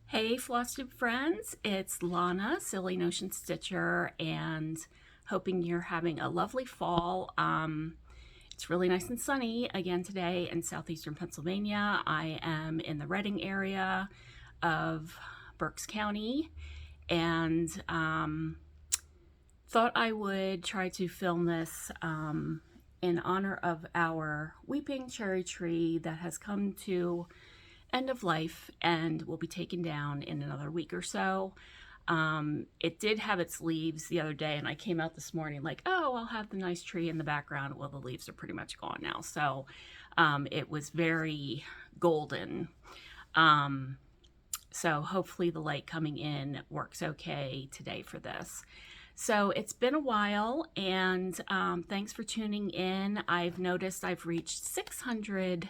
Hey Flosstube friends, it's Lana, Silly Notion Stitcher, and hoping you're having a lovely fall. It's really nice and sunny again today in southeastern Pennsylvania. I am in the Reading area of Berks County, and thought I would try to film this in honor of our weeping cherry tree that has come to end of life and will be taken down in another week or so. It did have its leaves the other day, and I came out this morning like, oh, I'll have the nice tree in the background. Well, the leaves are pretty much gone now. So it was very golden. So hopefully the light coming in works okay today for this. So it's been a while, and thanks for tuning in. I've noticed I've reached 600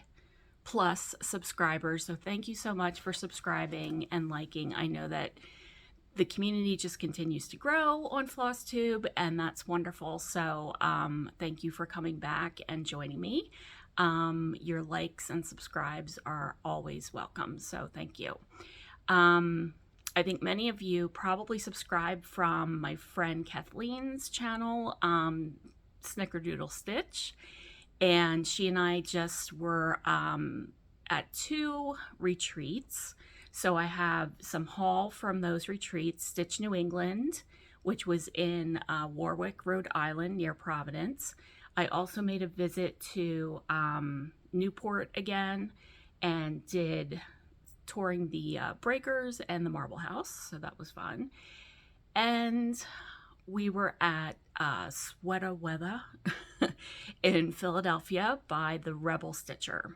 plus subscribers. So thank you so much for subscribing and liking. I know that the community just continues to grow on Flosstube, and that's wonderful. So thank you for coming back and joining me. Your likes and subscribes are always welcome. So thank you. I think many of you probably subscribe from my friend Kathleen's channel, Snickerdoodle Stitch. And she and I just were at 2 retreats. So I have some haul from those retreats: Stitch New England, which was in Warwick, Rhode Island, near Providence. I also made a visit to Newport again and did touring the Breakers and the Marble House. So that was fun. And we were at Sweater Weather in Philadelphia by the Rebel Stitcher.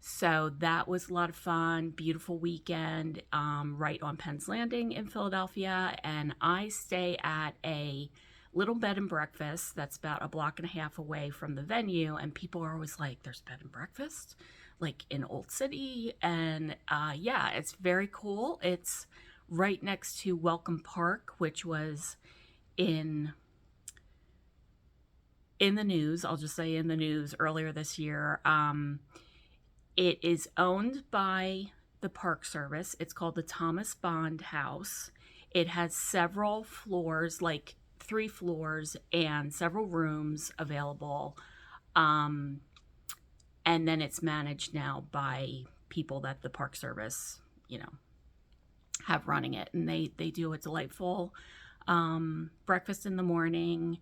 So that was a lot of fun. Beautiful weekend, right on Penn's Landing in Philadelphia. And I stay at a little bed and breakfast that's about a block and a half away from the venue. And people are always like, there's bed and breakfast like in Old City. And yeah, it's very cool. It's right next to Welcome Park, which was in the news. I'll just say in the news earlier this year. It is owned by the Park Service. It's called the Thomas Bond House. It has several floors, like 3 floors, and several rooms available. And then it's managed now by people that the Park Service, have running it. And they do a delightful breakfast in the morning.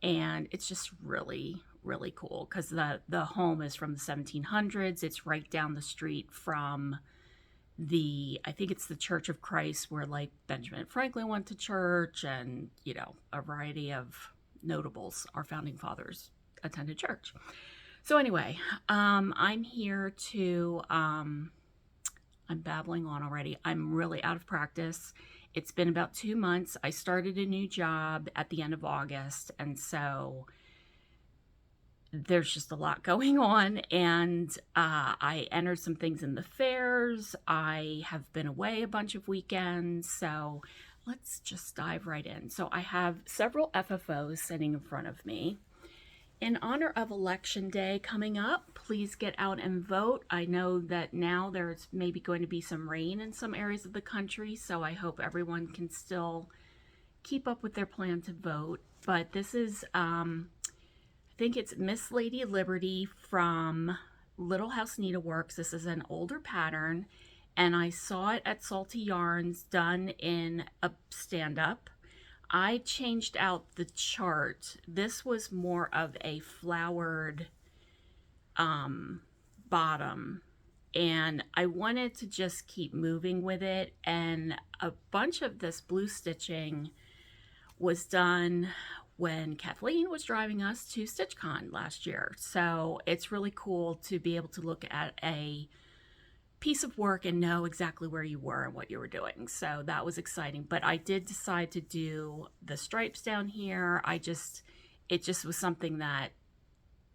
And it's just really, really cool because the home is from the 1700s. It's right down the street from I think it's the Church of Christ, where like Benjamin Franklin went to church, and a variety of notables, our founding fathers, attended church. So anyway, I'm here to I'm babbling on already. I'm really out of practice. It's been about 2 months. I started a new job at the end of August, and so there's just a lot going on, and I entered some things in the fairs. I have been away a bunch of weekends, so let's just dive right in. So I have several FFOs sitting in front of me. In honor of Election Day coming up, please get out and vote. I know that now there's maybe going to be some rain in some areas of the country, so I hope everyone can still keep up with their plan to vote. But this is, I think it's Miss Lady Liberty from Little House Needleworks. This is an older pattern, and I saw it at Salty Yarns done in a stand-up. I changed out the chart. This was more of a flowered bottom, and I wanted to just keep moving with it. And a bunch of this blue stitching was done when Kathleen was driving us to StitchCon last year. So it's really cool to be able to look at a piece of work and know exactly where you were and what you were doing. So that was exciting. But I did decide to do the stripes down here. It just was something that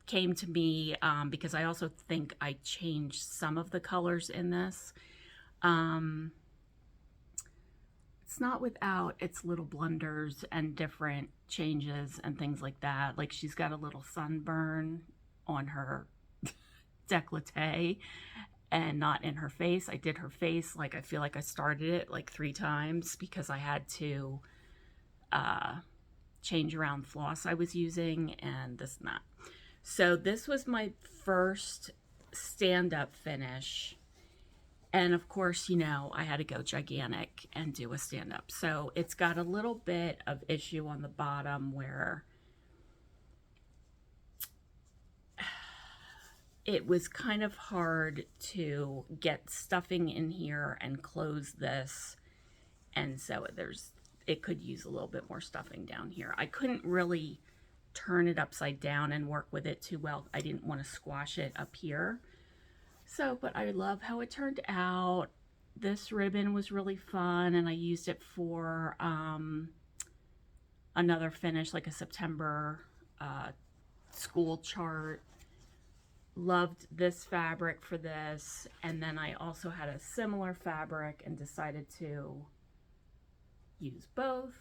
came to me because I also think I changed some of the colors in this. It's not without its little blunders and different changes and things like that. Like she's got a little sunburn on her décolleté, and not in her face. I did her face, like I feel like I started it like 3 times because I had to change around floss I was using and this and that. So this was my first stand-up finish. And of course, you know, I had to go gigantic and do a stand-up. So it's got a little bit of issue on the bottom where it was kind of hard to get stuffing in here and close this. And so it could use a little bit more stuffing down here. I couldn't really turn it upside down and work with it too well. I didn't want to squash it up here. So, but I love how it turned out. This ribbon was really fun, and I used it for another finish, like a September school chart. Loved this fabric for this, and then I also had a similar fabric and decided to use both.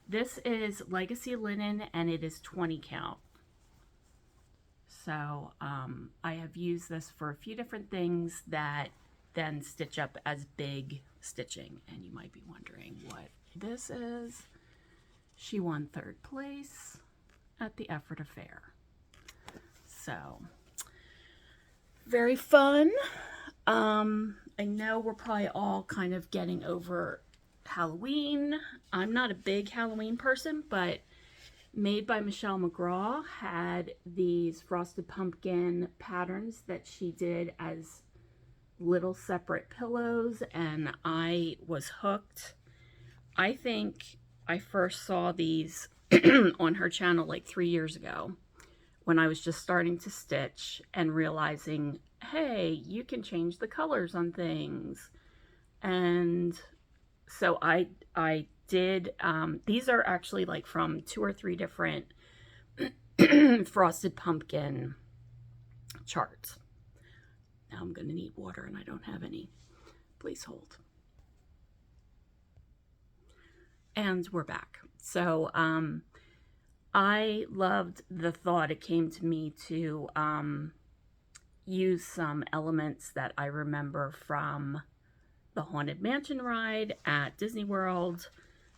This is Legacy Linen, and it is 20 count. So I have used this for a few different things that then stitch up as big stitching. And you might be wondering what this is. She won 3rd place at the Effort Affair. So very fun. I know we're probably all kind of getting over Halloween. I'm not a big Halloween person, but Made by Michelle McGraw had these frosted pumpkin patterns that she did as little separate pillows, and I was hooked. I think I first saw these on her channel like 3 years ago when I was just starting to stitch and realizing, hey, you can change the colors on things. And so I did, these are actually like from 2 or 3 different frosted pumpkin charts. Now I'm going to need water and I don't have any. Please hold. And we're back. So I loved the thought. It came to me to use some elements that I remember from the Haunted Mansion ride at Disney World.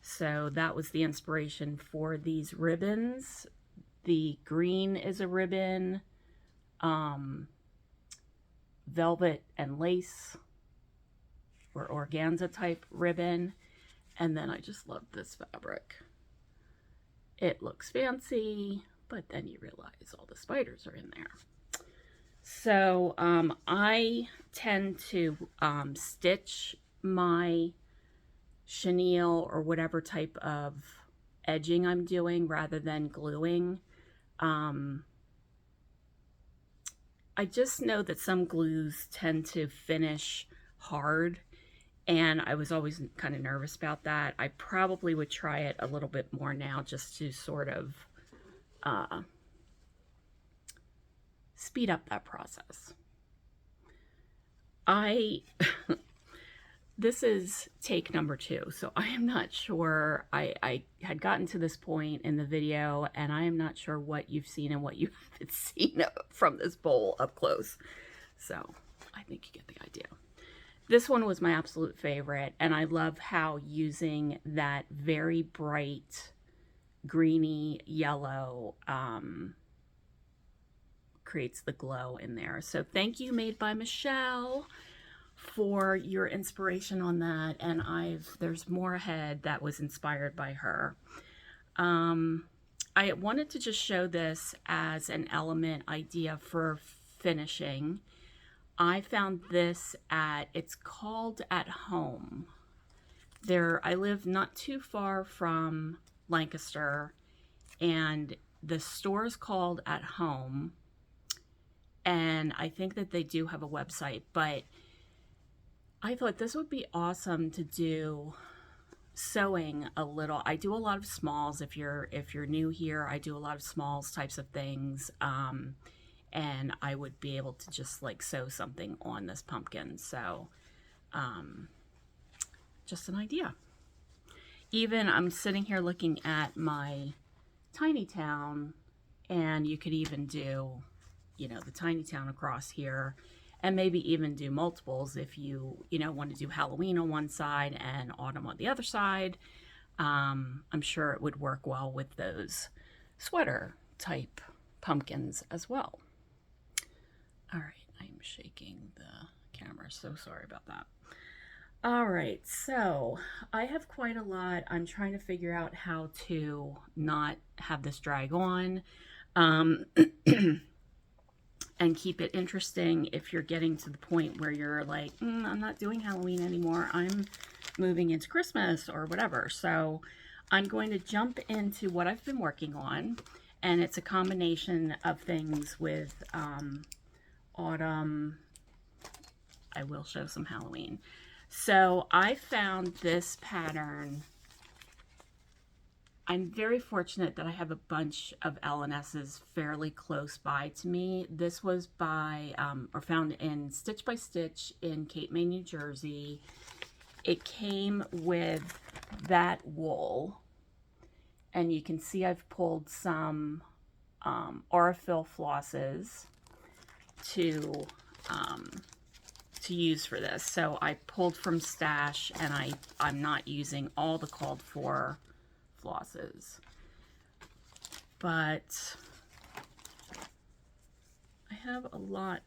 So that was the inspiration for these ribbons. The green is a ribbon, velvet and lace or organza type ribbon. And then I just love this fabric. It looks fancy, but then you realize all the spiders are in there. So I tend to stitch my chenille or whatever type of edging I'm doing rather than gluing. I just know that some glues tend to finish hard, and I was always kind of nervous about that. I probably would try it a little bit more now just to sort of speed up that process. This is take number 2, so I am not sure. I had gotten to this point in the video, and I am not sure what you've seen and what you haven't seen from this bowl up close. So I think you get the idea. This one was my absolute favorite, and I love how using that very bright greeny yellow creates the glow in there. So thank you, Made by Michelle, for your inspiration on that. And there's more ahead that was inspired by her. I wanted to just show this as an element idea for finishing. I found this it's called At Home. I live not too far from Lancaster, and the store is called At Home. And I think that they do have a website, but I thought this would be awesome to do sewing a little. I do a lot of smalls. If you're new here, I do a lot of smalls types of things. And I would be able to just like sew something on this pumpkin. So just an idea. Even I'm sitting here looking at my tiny town, and you could even do, you know, the tiny town across here, and maybe even do multiples if you know, want to do Halloween on one side and autumn on the other side. I'm sure it would work well with those sweater type pumpkins as well. All right, I'm shaking the camera, so sorry about that. All right, so I have quite a lot. I'm trying to figure out how to not have this drag on and keep it interesting if you're getting to the point where you're like, I'm not doing Halloween anymore. I'm moving into Christmas or whatever. So I'm going to jump into what I've been working on, and it's a combination of things with autumn. I will show some Halloween. So I found this pattern. I'm very fortunate that I have a bunch of L&S's fairly close by to me. This was by, or found in Stitch by Stitch in Cape May, New Jersey. It came with that wool, and you can see I've pulled some Aurifil flosses to use for this. So I pulled from Stash, and I'm not using all the called for flosses, but I have a lot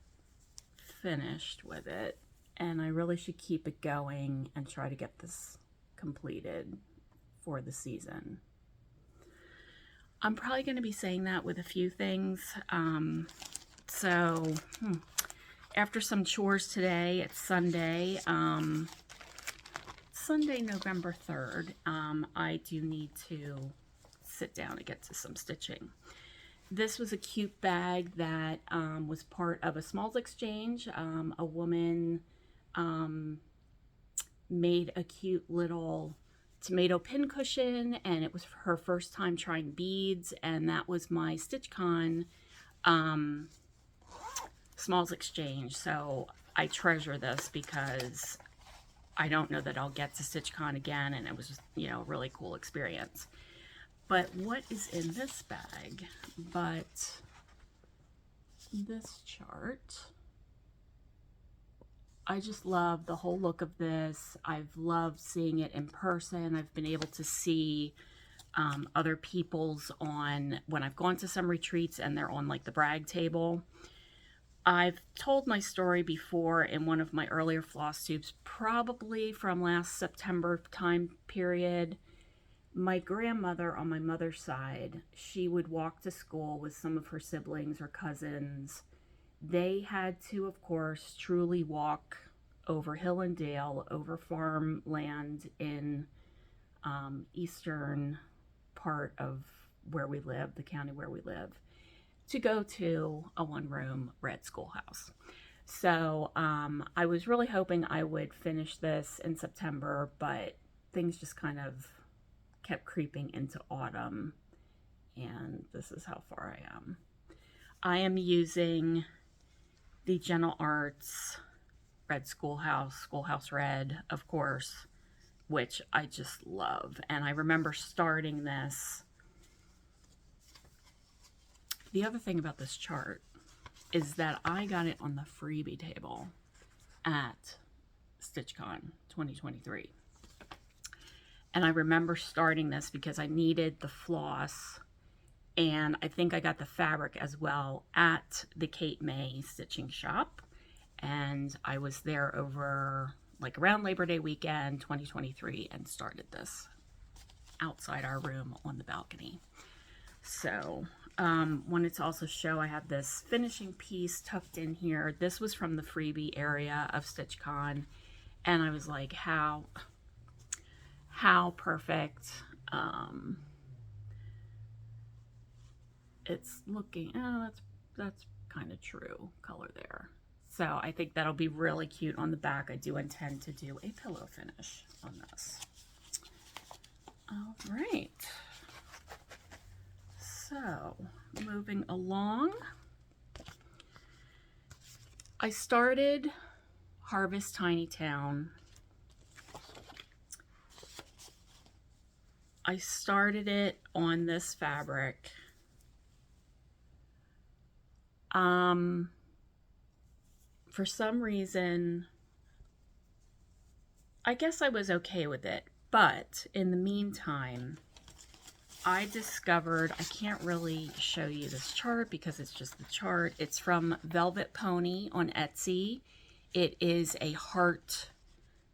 finished with it, and I really should keep it going and try to get this completed for the season. I'm probably going to be saying that with a few things. After some chores today, it's Sunday, November 3rd, I do need to sit down and get to some stitching. This was a cute bag that was part of a Smalls exchange. A woman made a cute little tomato pin cushion, and it was her first time trying beads, and that was my StitchCon Smalls exchange. So I treasure this because I don't know that I'll get to StitchCon again, and it was just, you know, a really cool experience. But what is in this bag but this chart? I just love the whole look of this. I've loved seeing it in person. I've been able to see other people's on, when I've gone to some retreats and they're on like the brag table. I've told my story before in one of my earlier Flosstubes, probably from last September time period. My grandmother on my mother's side, she would walk to school with some of her siblings or cousins. They had to, of course, truly walk over hill and dale, over farmland in eastern part of where we live, the county where we live, to go to a one-room red schoolhouse. So I was really hoping I would finish this in September, but things just kind of kept creeping into autumn, and this is how far I am. I am using the Gentle Arts Red Schoolhouse Red, of course, which I just love. And I remember starting this. The other thing about this chart is that I got it on the freebie table at StitchCon 2023. And I remember starting this because I needed the floss, and I think I got the fabric as well at the Cape May stitching shop. And I was there over like around Labor Day weekend 2023 and started this outside our room on the balcony. So wanted to also show I have this finishing piece tucked in here. This was from the freebie area of StitchCon, and I was like, how perfect. It's looking, oh, that's kind of true color there. So I think that'll be really cute on the back. I do intend to do a pillow finish on this. All right. So moving along, I started Harvest Tiny Town. I started it on this fabric. For some reason, I guess I was okay with it. But in the meantime, I discovered, I can't really show you this chart because it's just the chart. It's from Velvet Pony on Etsy. It is a heart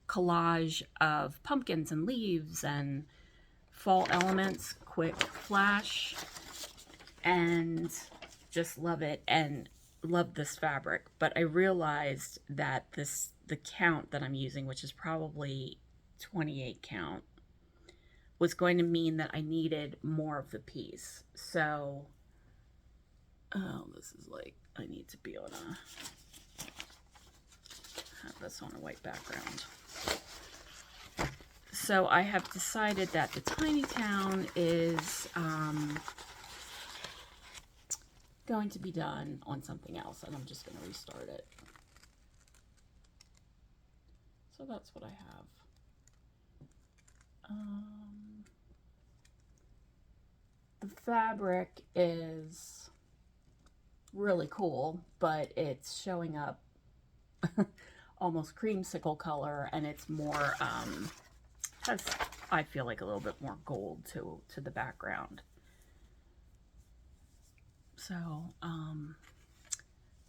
collage of pumpkins and leaves and fall elements, quick flash, and just love it and love this fabric. But I realized that the count that I'm using, which is probably 28 count, was going to mean that I needed more of the piece. So, oh, this is like, I need to be on have this on a white background. So I have decided that the tiny town is going to be done on something else, and I'm just going to restart it. So that's what I have. The fabric is really cool, but it's showing up almost creamsicle color, and it's more has, I feel like, a little bit more gold to the background. So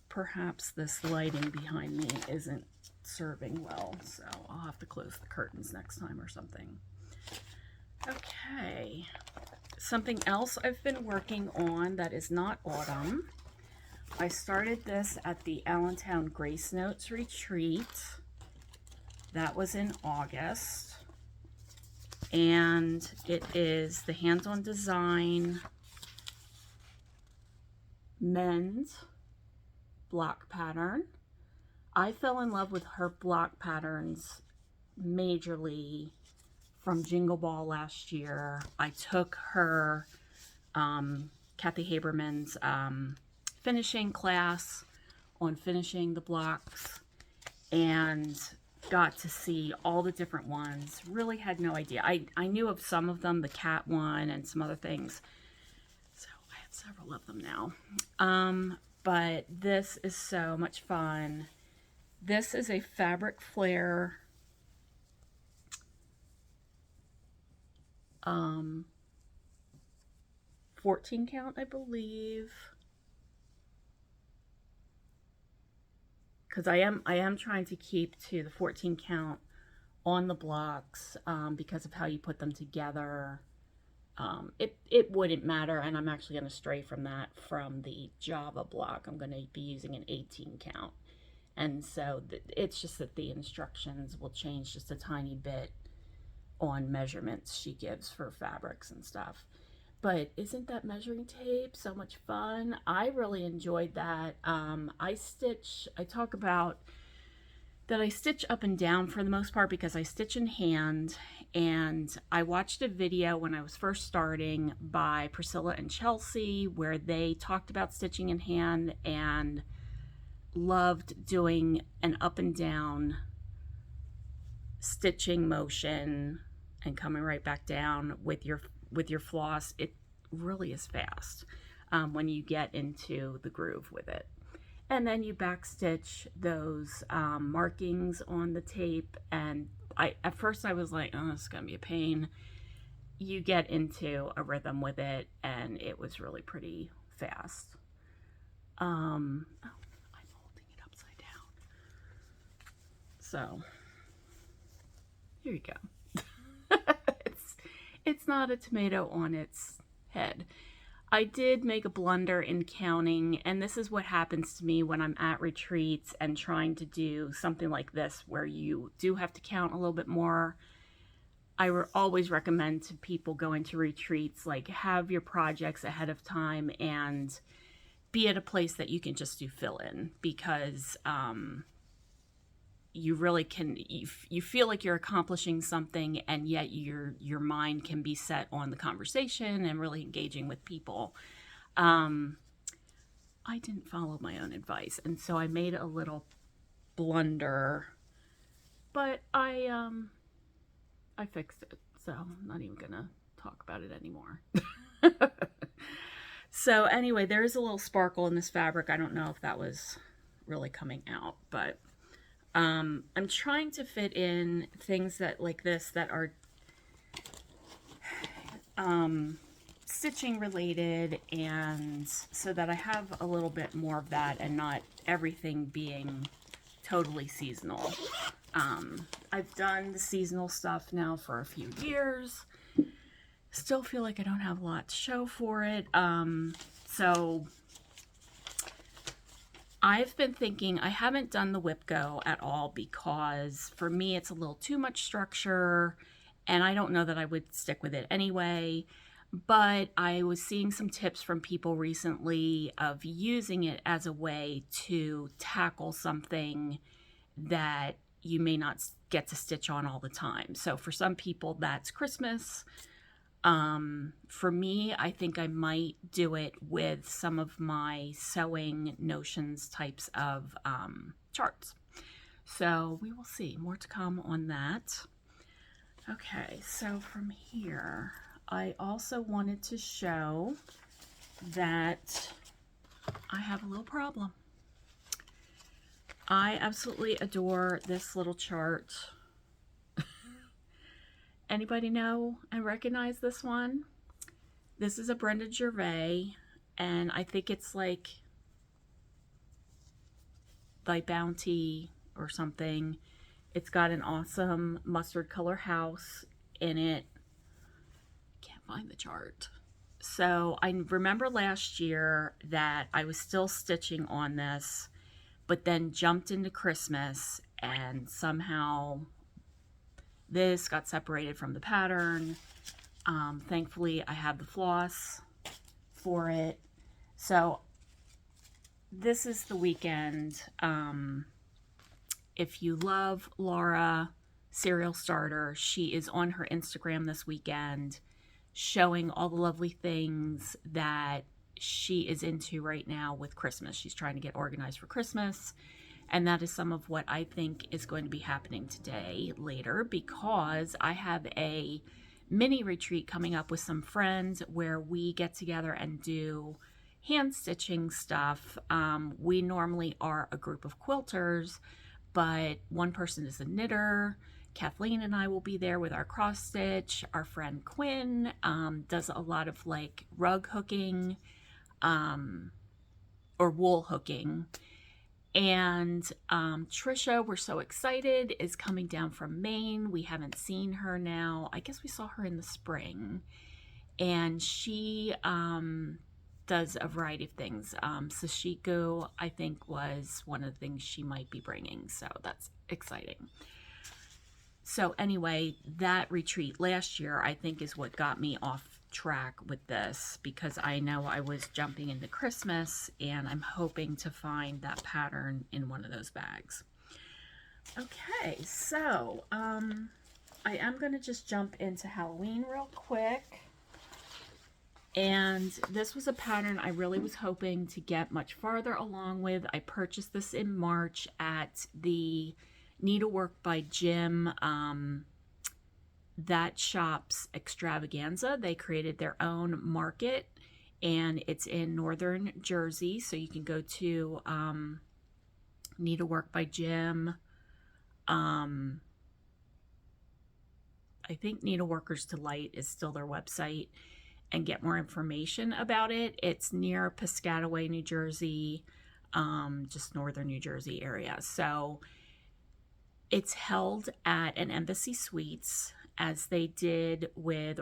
perhaps this lighting behind me isn't serving well, so I'll have to close the curtains next time or something. Okay, something else I've been working on that is not autumn. I started this at the Allentown Grace Notes retreat. That was in August. And it is the hands-on design men's block pattern. I fell in love with her block patterns majorly from Jingle Ball last year. I took her Kathy Haberman's finishing class on finishing the blocks and got to see all the different ones. Really had no idea. I knew of some of them, the cat one and some other things. So I have several of them now. But this is so much fun. This is a fabric flare 14 count, I believe. Because I am trying to keep to the 14 count on the blocks because of how you put them together. It wouldn't matter, and I'm actually going to stray from that from the Java block. I'm going to be using an 18 count. And so it's just that the instructions will change just a tiny bit on measurements she gives for fabrics and stuff. But isn't that measuring tape so much fun? I really enjoyed that. I talk about that I stitch up and down for the most part because I stitch in hand. And I watched a video when I was first starting by Priscilla and Chelsea where they talked about stitching in hand and loved doing an up and down stitching motion and coming right back down with your floss. It really is fast when you get into the groove with it. And then you backstitch those markings on the tape. And at first I was like, oh, this is gonna be a pain. You get into a rhythm with it, and it was really pretty fast. Oh, I'm holding it upside down. So here you go. It's not a tomato on its head. I did make a blunder in counting, and this is what happens to me when I'm at retreats and trying to do something like this where you do have to count a little bit more. I always recommend to people going to retreats, like, have your projects ahead of time and be at a place that you can just do fill in, because you really can, you feel like you're accomplishing something, and yet your mind can be set on the conversation and really engaging with people. I didn't follow my own advice, and so I made a little blunder, but I fixed it, so I'm not even gonna talk about it anymore. So anyway, there is a little sparkle in this fabric. I don't know if that was really coming out, but I'm trying to fit in things that like this that are stitching related, and so that I have a little bit more of that and not everything being totally seasonal. I've done the seasonal stuff now for a few years. Still feel like I don't have a lot to show for it. So I've been thinking, I haven't done the whip go at all because for me it's a little too much structure and I don't know that I would stick with it anyway. But I was seeing some tips from people recently of using it as a way to tackle something that you may not get to stitch on all the time. So for some people that's Christmas. For me, I think I might do it with some of my sewing notions types of charts. So we will see. More to come on that. Okay, so from here, I also wanted to show that I have a little problem. I absolutely adore this little chart. Anybody know and recognize this one? This is a Brenda Gervais, and I think it's like Bounty or something. It's got an awesome mustard color house in it. Can't find the chart. So I remember last year that I was still stitching on this, but then jumped into Christmas and somehow this got separated from the pattern. Thankfully, I have the floss for it. So this is the weekend. If you love Laura, Serial Starter, she is on her Instagram this weekend showing all the lovely things that she is into right now with Christmas. She's trying to get organized for Christmas. And that is some of what I think is going to be happening today later, because I have a mini retreat coming up with some friends where we get together and do hand stitching stuff. We normally are a group of quilters, but one person is a knitter. Kathleen and I will be there with our cross stitch. Our friend Quinn does a lot of like rug hooking or wool hooking. And Trisha, we're so excited, is coming down from Maine. We haven't seen her now. I guess we saw her in the spring. And she does a variety of things. Sashiko, I think, was one of the things she might be bringing. So that's exciting. So anyway, that retreat last year, I think, is what got me off track with this, because I know I was jumping into Christmas and I'm hoping to find that pattern in one of those bags. Okay, so I am going to just jump into Halloween real quick. And this was a pattern I really was hoping to get much farther along with. I purchased this in March at the Needlework by Jim, that shop's extravaganza. They created their own market, and it's in northern Jersey. So you can go to Needlework by Jim. I think Needleworkers Delight is still their website, and get more information about it. It's near Piscataway, New Jersey, just northern New Jersey area. So it's held at an Embassy Suites, as they do with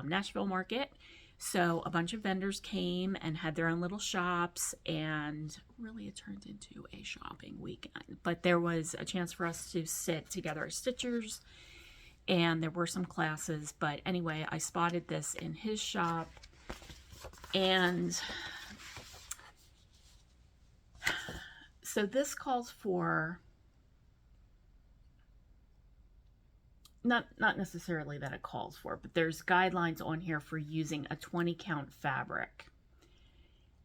Nashville Market. So a bunch of vendors came and had their own little shops, and really it turned into a shopping weekend. But there was a chance for us to sit together as stitchers, and there were some classes. But anyway, I spotted this in his shop, and so this calls for not necessarily that it calls for, but there's guidelines on here for using a 20 count fabric.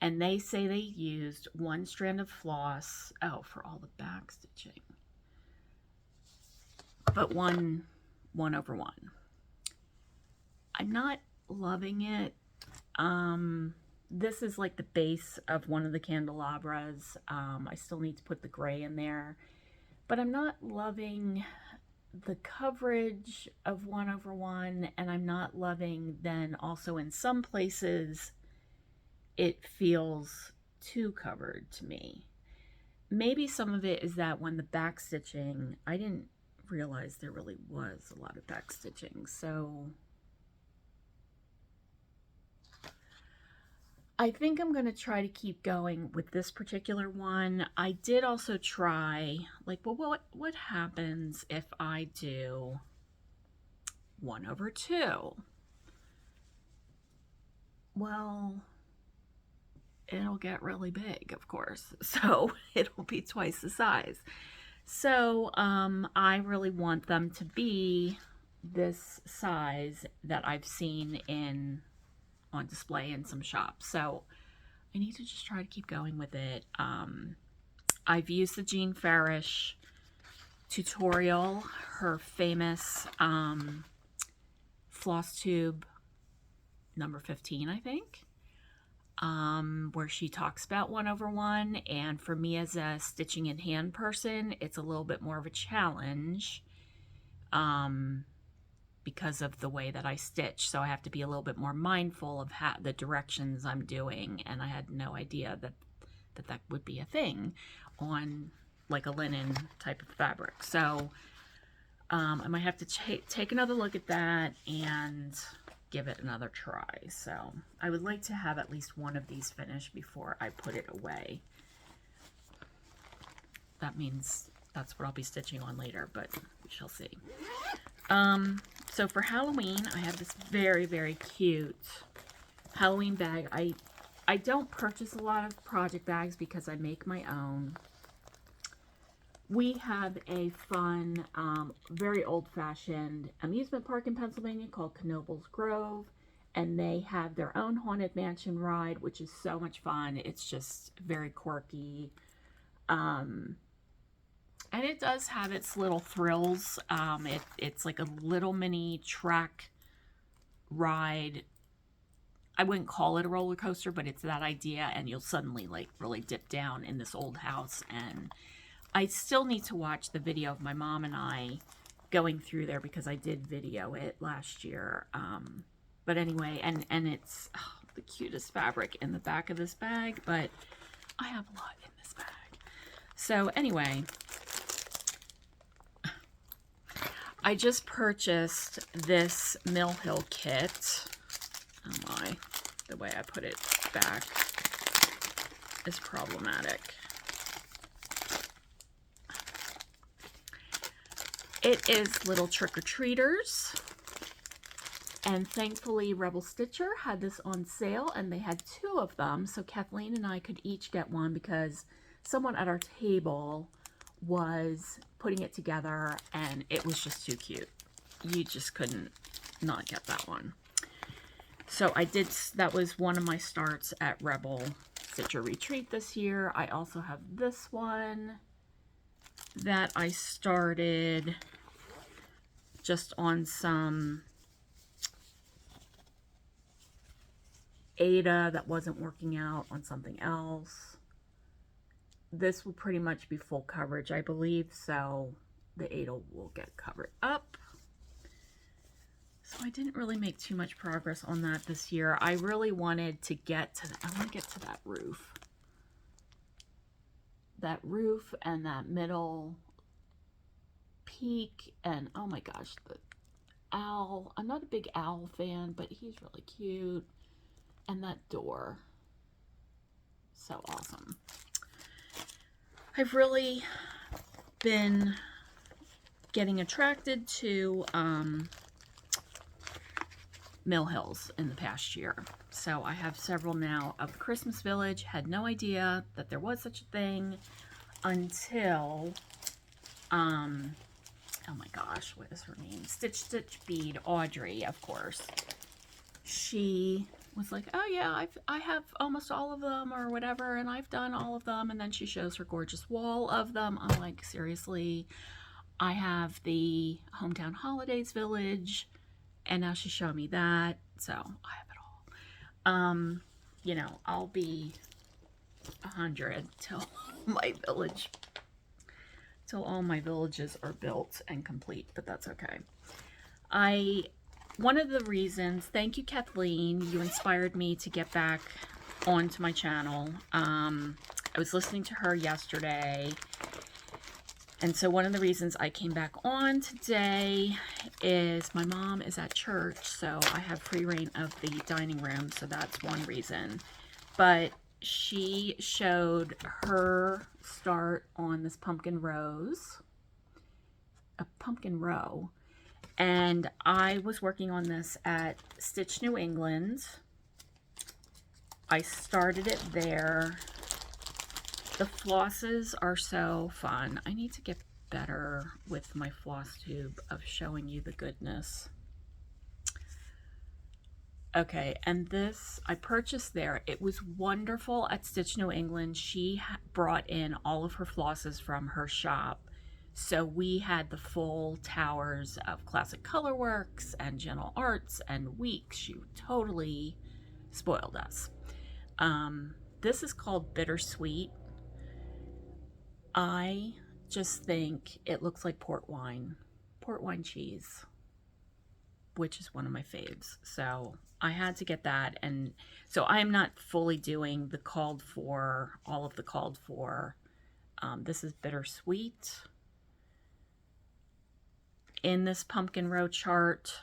And they say they used 1 strand of floss, for all the back stitching, but 1/1. I'm not loving it. This is like the base of one of the candelabras. I still need to put the gray in there, but I'm not loving the coverage of 1/1, and I'm not loving then also in some places it feels too covered to me. Maybe some of it is that when the back stitching, I didn't realize there really was a lot of back stitching, so I think I'm going to try to keep going with this particular one. I did also try, like, well, what happens if I do 1/2? Well, it'll get really big, of course, so it'll be twice the size. So I really want them to be this size that I've seen on display in some shops. So I need to just try to keep going with it. I've used the Jean Farish tutorial, her famous Flosstube number 15, I think, where she talks about 1/1. And for me as a stitching in hand person, it's a little bit more of a challenge because of the way that I stitch. So I have to be a little bit more mindful of the directions I'm doing. And I had no idea that would be a thing on like a linen type of fabric. So I might have to take another look at that and give it another try. So I would like to have at least one of these finished before I put it away. That means that's what I'll be stitching on later, but we shall see. So for Halloween, I have this very, very cute Halloween bag. I don't purchase a lot of project bags because I make my own. We have a fun, very old-fashioned amusement park in Pennsylvania called Knoebels Grove, and they have their own Haunted Mansion ride, which is so much fun. It's just very quirky. And it does have its little thrills. It's like a little mini track ride. I wouldn't call it a roller coaster, but it's that idea, and you'll suddenly like really dip down in this old house. And I still need to watch the video of my mom and I going through there because I did video it last year. But anyway, and it's the cutest fabric in the back of this bag, but I have a lot in this bag. So anyway, I just purchased this Mill Hill kit. Oh my, the way I put it back is problematic. It is little trick-or-treaters, and thankfully Rebel Stitcher had this on sale, and they had 2 of them, so Kathleen and I could each get one because someone at our table was putting it together and it was just too cute. You just couldn't not get that one. So I did, that was one of my starts at Rebel Stitcher Retreat this year. I also have this one that I started just on some Ada that wasn't working out on something else. This will pretty much be full coverage, I believe, so the Ada will get covered up. So I didn't really make too much progress on that this year. I really wanted to get to, I want to get to that roof. That roof and that middle peak, and oh my gosh, the owl. I'm not a big owl fan, but he's really cute. And that door. So awesome. I've really been getting attracted to Mill Hills in the past year. So I have several now of Christmas Village. Had no idea that there was such a thing until, oh my gosh, what is her name? Stitch Bead, Audrey, of course. She was like, oh yeah, I have almost all of them or whatever, and I've done all of them. And then she shows her gorgeous wall of them. I'm like, seriously? I have the Hometown Holidays Village, and now she's showing me that. So I have it all. You know, I'll be 100 till my village, till all my villages are built and complete, but that's okay. One of the reasons, thank you, Kathleen, you inspired me to get back onto my channel. I was listening to her yesterday, and so one of the reasons I came back on today is my mom is at church, so I have free reign of the dining room, so that's one reason. But she showed her start on this pumpkin rose, a pumpkin row, and I was working on this at Stitch New England. I started it there. The flosses are so fun. I need to get better with my Flosstube of showing you the goodness. Okay, and this I purchased there. It was wonderful at Stitch New England. She brought in all of her flosses from her shop. So we had the full towers of Classic Colorworks and Gentle Arts and Weeks. She totally spoiled us. This is called Bittersweet. I just think it looks like port wine cheese, which is one of my faves. So I had to get that. And so I'm not fully doing the called for, all of the called for. This is Bittersweet. In this pumpkin row chart,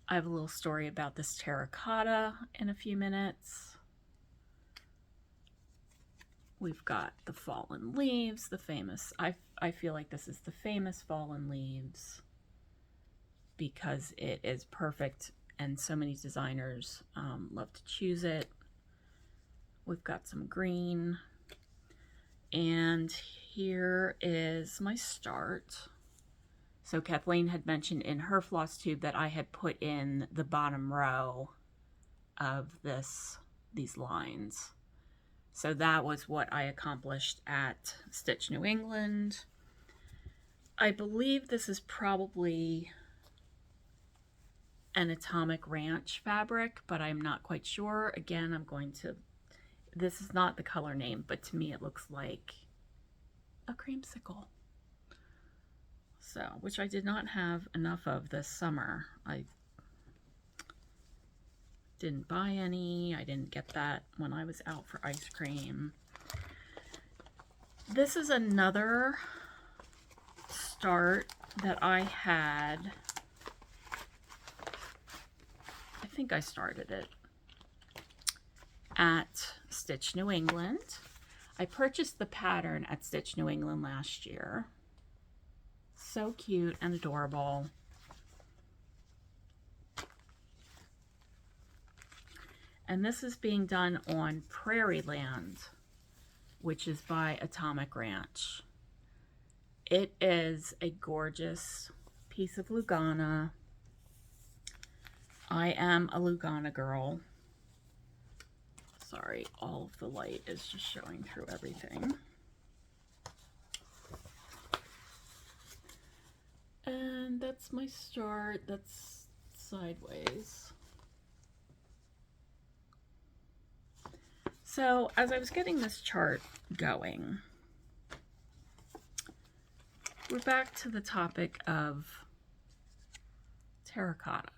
I have a little story about this terracotta in a few minutes. We've got the fallen leaves, the famous, I feel like this is the famous fallen leaves because it is perfect and so many designers love to choose it. We've got some green, and here is my start. So Kathleen had mentioned in her Flosstube that I had put in the bottom row of these lines. So that was what I accomplished at Stitch New England. I believe this is probably an Atomic Ranch fabric, but I'm not quite sure. Again, this is not the color name, but to me it looks like a creamsicle. So, which I did not have enough of this summer. I didn't buy any. I didn't get that when I was out for ice cream. This is another start that I had. I think I started it at Stitch New England. I purchased the pattern at Stitch New England last year. So cute and adorable. And this is being done on Prairie Land, which is by Atomic Ranch. It is a gorgeous piece of Lugana. I am a Lugana girl. Sorry, all of the light is just showing through everything. And that's my start. That's sideways. So as I was getting this chart going, we're back to the topic of terracotta.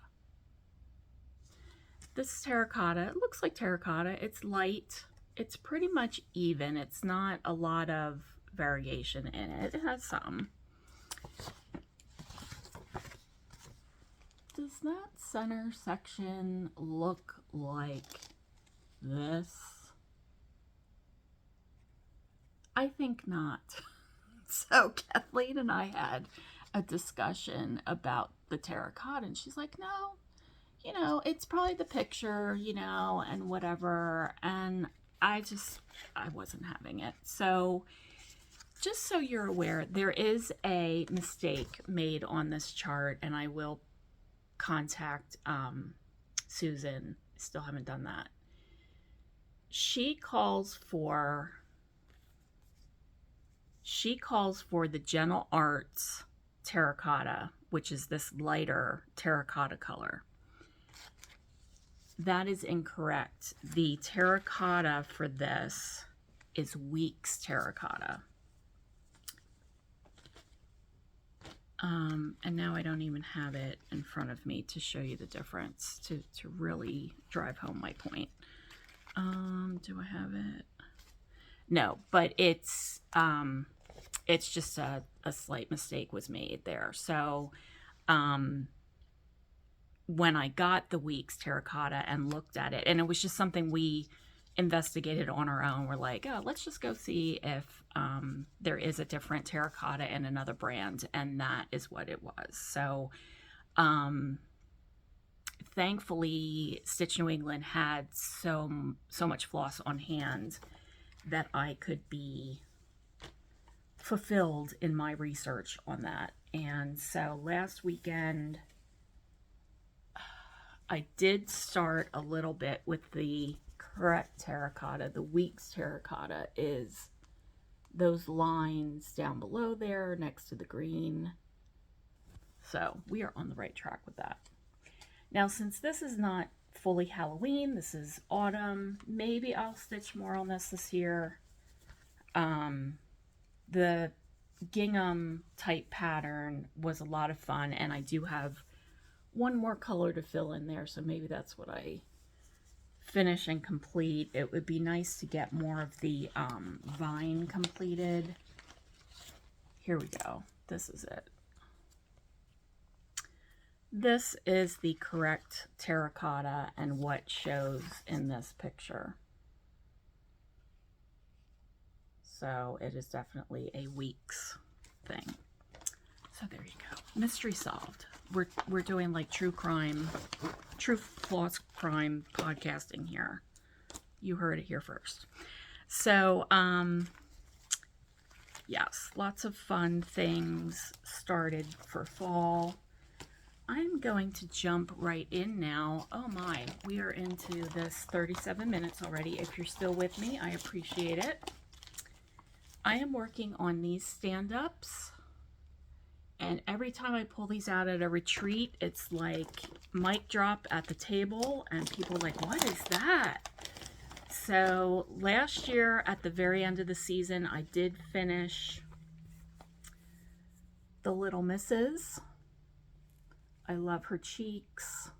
This terracotta, it looks like terracotta. It's light. It's pretty much even. It's not a lot of variation in it. It has some. Does that center section look like this? I think not. So Kathleen and I had a discussion about the terracotta, and she's like, no, you know, it's probably the picture, you know, and whatever. And I wasn't having it. So just so you're aware, there is a mistake made on this chart, and I will contact Susan. Still haven't done that. She calls for the Gentle Arts terracotta, which is this lighter terracotta color. that is incorrect. The terracotta for this is Weeks terracotta. And now I don't even have it in front of me to show you the difference, to really drive home my point. Do I have it? No, but it's just a slight mistake was made there. So when I got the Weeks terracotta and looked at it, and it was just something we investigated on our own, we're like, oh, let's just go see if there is a different terracotta in another brand, and that is what it was. So thankfully Stitch New England had so much floss on hand that I could be fulfilled in my research on that. And so last weekend I did start a little bit with the correct terracotta. The Weeks terracotta is those lines down below there next to the green. So we are on the right track with that. Now, since this is not fully Halloween, this is autumn, maybe I'll stitch more on this year. The gingham type pattern was a lot of fun, and I do have one more color to fill in there, so maybe that's what I finish and complete. It would be nice to get more of the vine completed. Here we go. This is it. This is the correct terracotta and what shows in this picture. So it is definitely a Weeks thing. So there you go. Mystery solved. We're doing like true floss crime podcasting here. You heard it here first. So yes, lots of fun things started for fall. I'm going to jump right in now. Oh my, we are into this 37 minutes already. If you're still with me, I appreciate it. I am working on these stand-ups, and every time I pull these out at a retreat, it's like mic drop at the table, and people are like, what is that? So last year at the very end of the season, I did finish the Little Misses. I love her cheeks.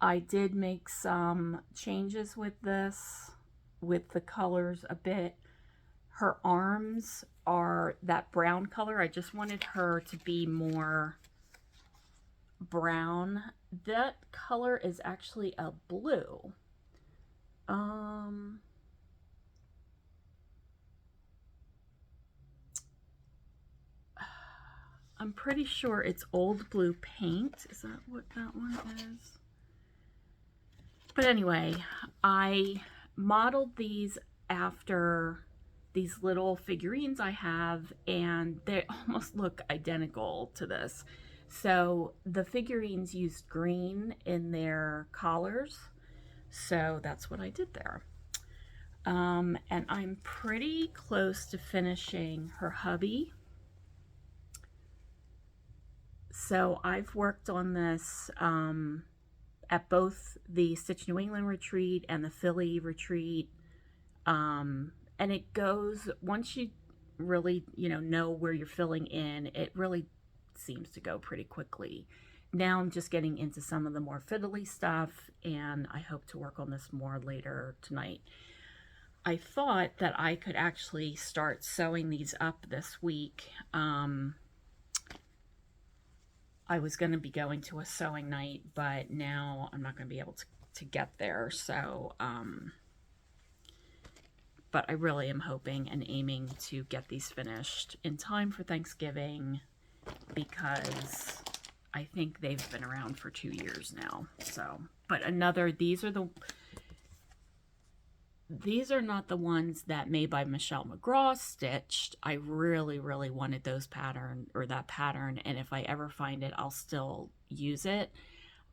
I did make some changes with this, with the colors a bit. Her arms are that brown color. I just wanted her to be more brown. That color is actually a blue. I'm pretty sure it's old blue paint. Is that what that one is? But anyway, I modeled these after these little figurines I have, and they almost look identical to this. So the figurines used green in their collars. So that's what I did there. And I'm pretty close to finishing her hubby. So I've worked on this at both the Stitch New England retreat and the Philly retreat. And it goes, once you really, know where you're filling in, it really seems to go pretty quickly. Now I'm just getting into some of the more fiddly stuff, and I hope to work on this more later tonight. I thought that I could actually start sewing these up this week. I was going to be going to a sewing night, but now I'm not going to be able to get there. So, but I really am hoping and aiming to get these finished in time for Thanksgiving, because I think they've been around for 2 years now. So, but these are not the ones that Made by Michelle McGraw stitched. I really, really wanted that pattern, and if I ever find it, I'll still use it.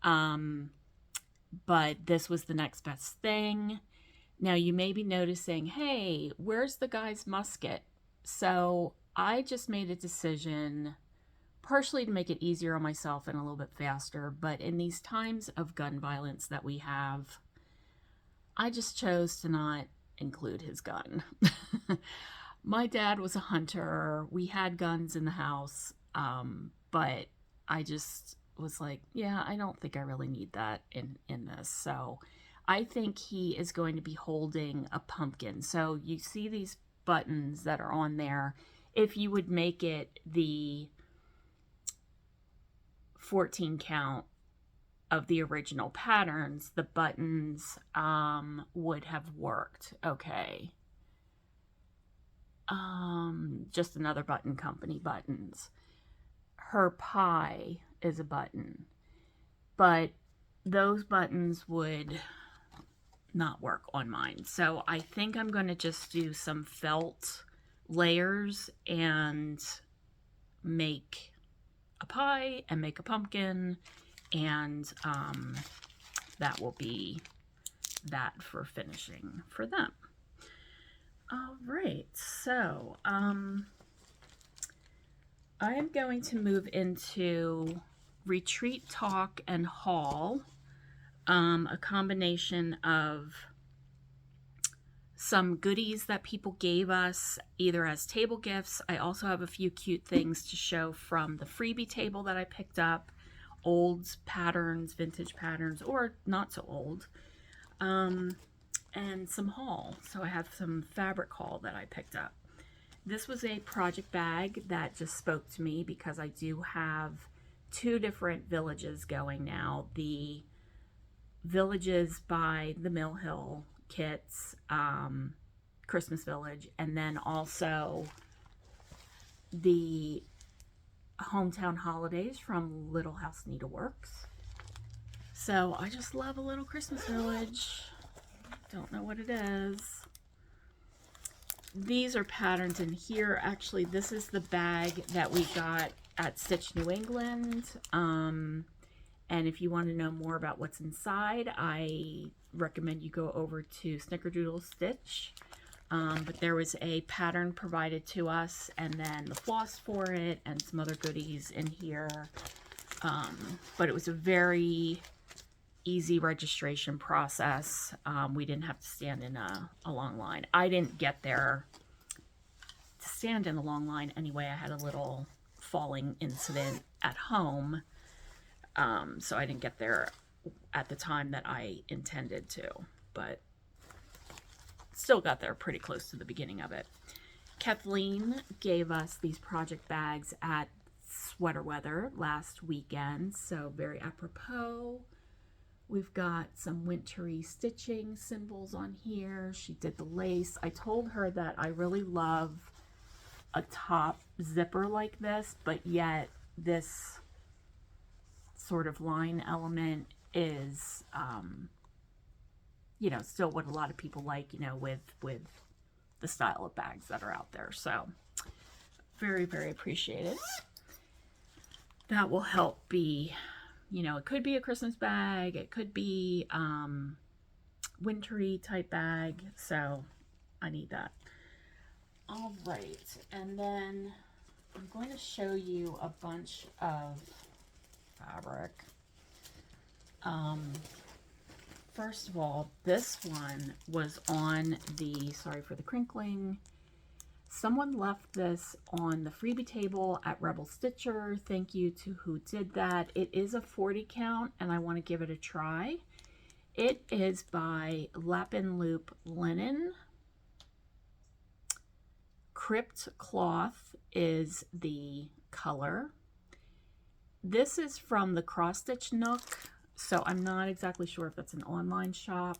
But this was the next best thing. Now you may be noticing, hey, where's the guy's musket? So I just made a decision partially to make it easier on myself and a little bit faster. But in these times of gun violence that we have, I just chose to not include his gun. My dad was a hunter. We had guns in the house, but I just was like, yeah, I don't think I really need that in this. So I think he is going to be holding a pumpkin. So you see these buttons that are on there. If you would make it the 14 count of the original patterns, the buttons would have worked okay. Just another button company, buttons. Her pie is a button, but those buttons would not work on mine. So I think I'm going to just do some felt layers and make a pie and make a pumpkin, and that will be that for finishing for them. All right, so I am going to move into retreat, talk, and haul, a combination of some goodies that people gave us either as table gifts. I also have a few cute things to show from the freebie table that I picked up, old patterns, vintage patterns, or not so old, and some haul. So I have some fabric haul that I picked up. This was a project bag that just spoke to me because I do have 2 different villages going now. The villages by the Mill Hill kits, Christmas Village, and then also the hometown holidays from Little House Needleworks. So I just love a little Christmas village. Don't know what it is. These are patterns in here. Actually, this is the bag that we got at Stitch New England. And if you want to know more about what's inside, I recommend you go over to Snickerdoodle Stitch. But there was a pattern provided to us, and then the floss for it, and some other goodies in here. But it was a very easy registration process. We didn't have to stand in a long line. I didn't get there to stand in a long line anyway. I had a little falling incident at home, so I didn't get there at the time that I intended to, but still got there pretty close to the beginning of it. Kathleen gave us these project bags at Sweater Weather last weekend, so very apropos. We've got some wintry stitching symbols on here. She did the lace. I told her that I really love a top zipper like this, but yet this sort of line element is, you know, still what a lot of people like, you know, with the style of bags that are out there. So very, very appreciated. That will help be, you know, it could be a Christmas bag, it could be wintry type bag, so I need that. All right, and then I'm going to show you a bunch of fabric. First of all, this one was on the, sorry for the crinkling, someone left this on the freebie table at Rebel Stitcher. Thank you to who did that. It is a 40 count, and I want to give it a try. It is by Lapin Loop Linen. Crypt Cloth is the color. This is from the Cross Stitch Nook, so I'm not exactly sure if that's an online shop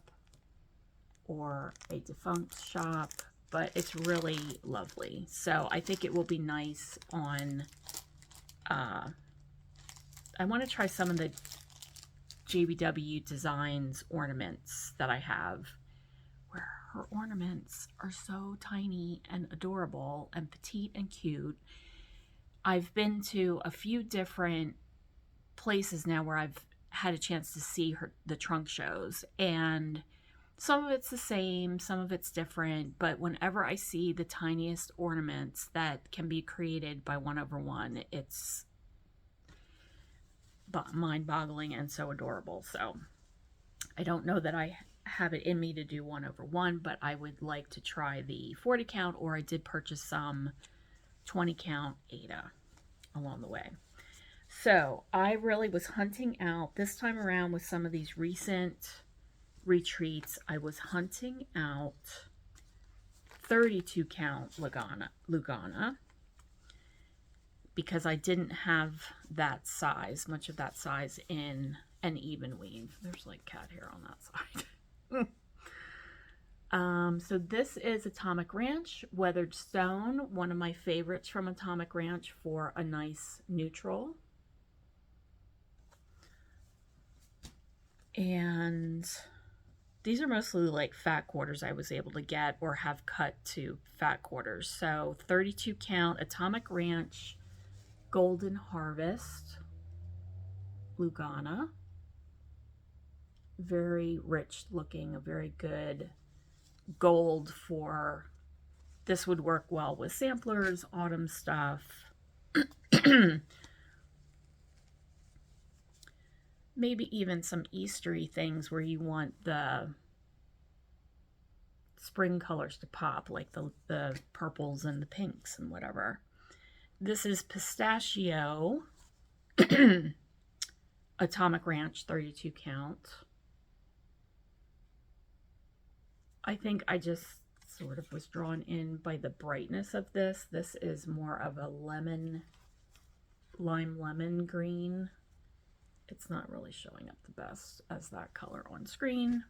or a defunct shop, but it's really lovely. So I think it will be nice on, I want to try some of the JuDesigns ornaments that I have, where her ornaments are so tiny and adorable and petite and cute. I've been to a few different places now where I've had a chance to see the trunk shows, and some of it's the same, some of it's different, but whenever I see the tiniest ornaments that can be created by 1/1, it's mind-boggling and so adorable. So I don't know that I have it in me to do 1/1, but I would like to try the 40 count, or I did purchase some 20 count Aida along the way. So I really was hunting out this time around with some of these recent retreats. I was hunting out 32 count Lugana, because I didn't have that size, much of that size in an even weave. There's like cat hair on that side. So this is Atomic Ranch Weathered Stone, one of my favorites from Atomic Ranch for a nice neutral. And these are mostly like fat quarters I was able to get or have cut to fat quarters. So 32 count Atomic Ranch Golden Harvest Lugana. Very rich looking, a very good gold for, this would work well with samplers, autumn stuff. Maybe even some Eastery things where you want the spring colors to pop, like the purples and the pinks and whatever. This is Pistachio Atomic Ranch 32 count. I think I just sort of was drawn in by the brightness of this. This is more of a lime lemon green. It's not really showing up the best as that color on screen.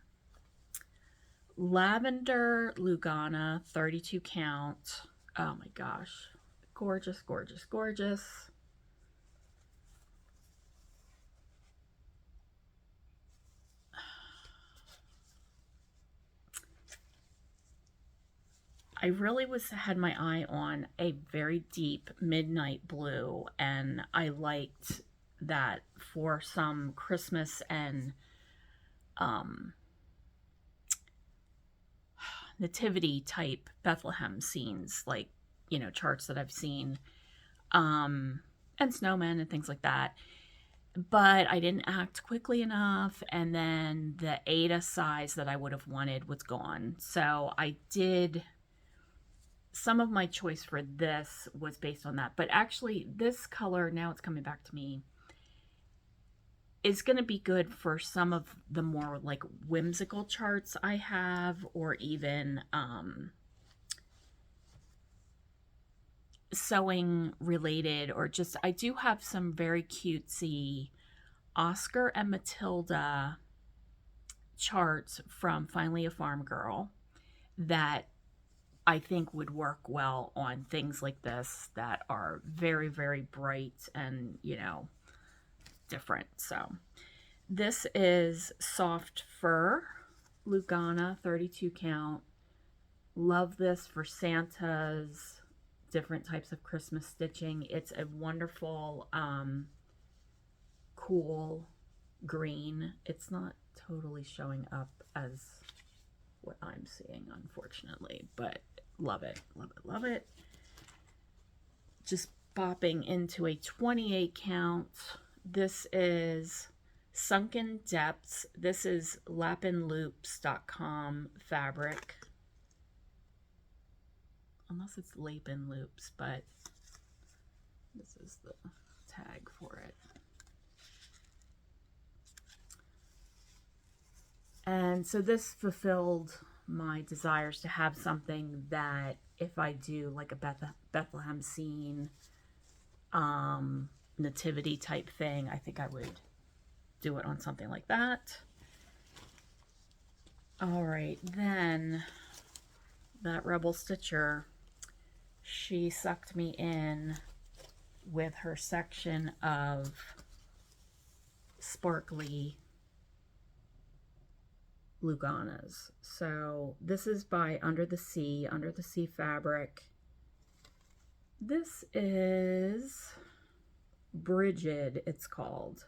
Lavender Lugana 32 count. Oh my gosh. Gorgeous, gorgeous, gorgeous. I really had my eye on a very deep midnight blue, and I liked that for some Christmas and nativity type Bethlehem scenes, like, you know, charts that I've seen, and snowmen and things like that. But I didn't act quickly enough, and then the Aida size that I would have wanted was gone. So I did, some of my choice for this was based on that. But actually this color, now it's coming back to me, is going to be good for some of the more like whimsical charts I have, or even sewing related, or just, I do have some very cutesy Oscar and Matilda charts from Finally a Farm Girl that I think would work well on things like this that are very, very bright and, you know, different. So this is Soft Fur Lugana 32 count. Love this for Santa's, different types of Christmas stitching. It's a wonderful cool green. It's not totally showing up as what I'm seeing, unfortunately, but love it, love it, love it. Just bopping into a 28 count. This is Sunken Depths. This is lapinloops.com fabric, unless it's Lapin Loops, but this is the tag for it. And so this fulfilled my desires to have something that if I do like a Bethlehem scene, nativity type thing, I think I would do it on something like that. All right, then that Rebel Stitcher, she sucked me in with her section of sparkly Luganas. So this is by Under the Sea fabric. This is Brigid, it's called.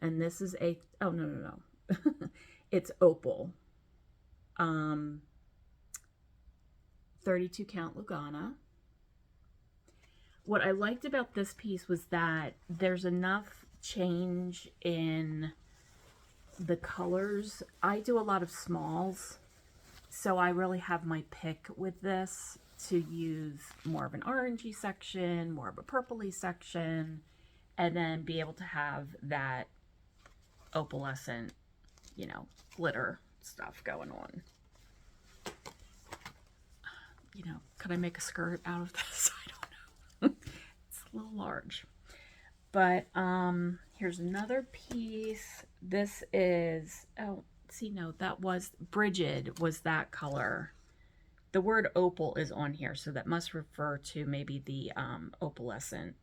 And this is a, oh no. It's Opal. 32 count Lugana. What I liked about this piece was that there's enough change in the colors. I do a lot of smalls, so I really have my pick with this to use more of an orangey section, more of a purpley section, and then be able to have that opalescent, you know, glitter stuff going on. You know, could I make a skirt out of this? I don't know. It's a little large. But here's another piece. This is, oh, see, no, that was, Brigid was that color. The word opal is on here, so that must refer to maybe the opalescent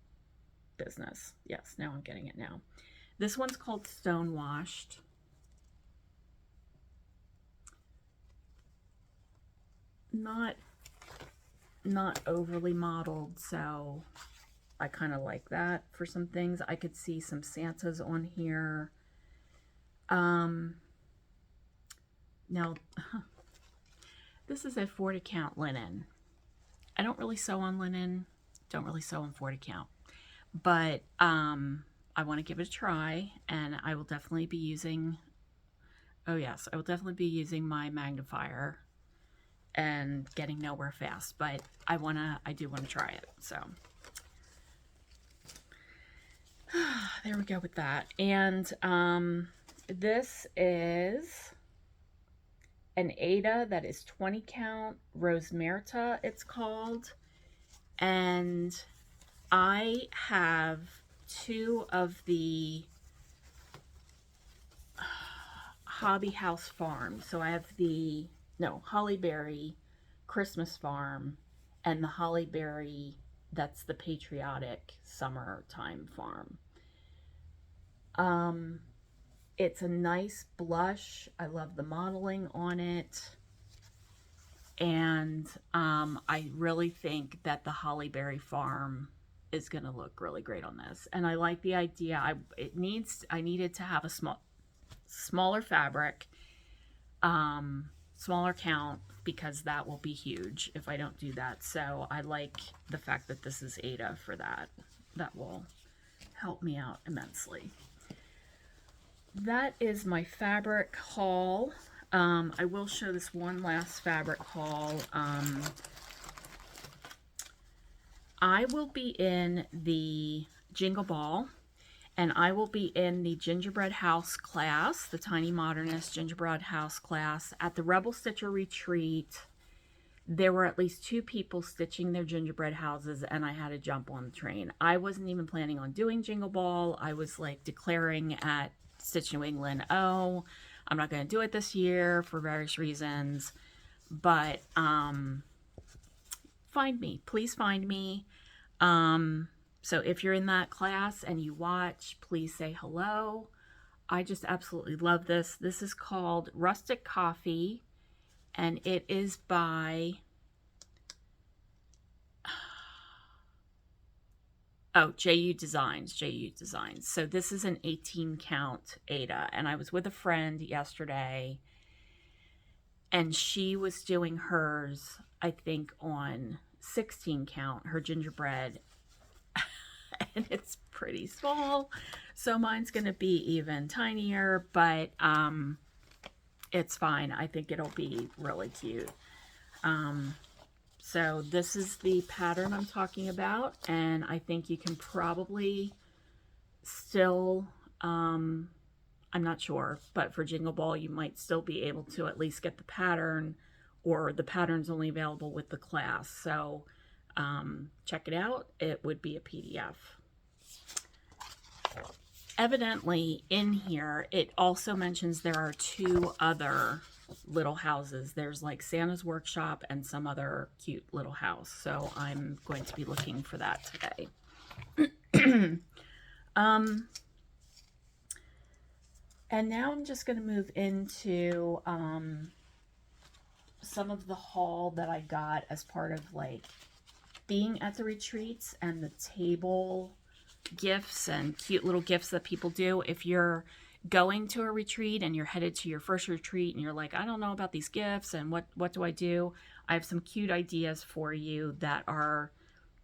business. Yes, now I'm getting it now. This one's called Stonewashed. Not overly modeled, so I kind of like that for some things. I could see some Santas on here. Now, this is a 40 count linen. I don't really sew on linen, don't really sew on 40 count, but I want to give it a try, and I will definitely be using, oh yes, I will definitely be using my magnifier and getting nowhere fast, but I do want to try it. So there we go with that. And this is an Aida that is 20 count, Rose Merta it's called, and I have two of the Hobby House Farm. So I have the Hollyberry Christmas Farm and the Hollyberry that's the patriotic summertime farm. It's a nice blush. I love the modeling on it. And I really think that the Hollyberry Farm is going to look really great on this. And I like the idea. I needed to have a smaller fabric, smaller count, because that will be huge if I don't do that. So I like the fact that this is Aida for that. That will help me out immensely. That is my fabric haul. I will show this one last fabric haul. I will be in the Jingle Ball, and I will be in the Gingerbread House class, the Tiny Modernist Gingerbread House class. At the Rebel Stitcher Retreat, there were at least 2 people stitching their gingerbread houses, and I had to jump on the train. I wasn't even planning on doing Jingle Ball. I was like declaring at Stitch New England, oh, I'm not going to do it this year for various reasons, but find me. Please find me. So if you're in that class and you watch, please say hello. I just absolutely love this. This is called Rustic Coffee, and it is by, oh, JuDesigns. So this is an 18 count Aida, and I was with a friend yesterday, and she was doing hers, I think, on 16 count, her gingerbread, and it's pretty small, so mine's gonna be even tinier, but it's fine. I think it'll be really cute. So this is the pattern I'm talking about, and I think you can probably still, I'm not sure, but for Jingle Ball you might still be able to at least get the pattern, or the pattern's only available with the class. So check it out. It would be a PDF. Evidently in here it also mentions there are 2 other little houses. There's like Santa's Workshop and some other cute little house, so I'm going to be looking for that today. And now I'm just going to move into some of the haul that I got as part of like being at the retreats and the table gifts and cute little gifts that people do. If you're going to a retreat and you're headed to your first retreat and you're like, I don't know about these gifts and what do I do? I have some cute ideas for you that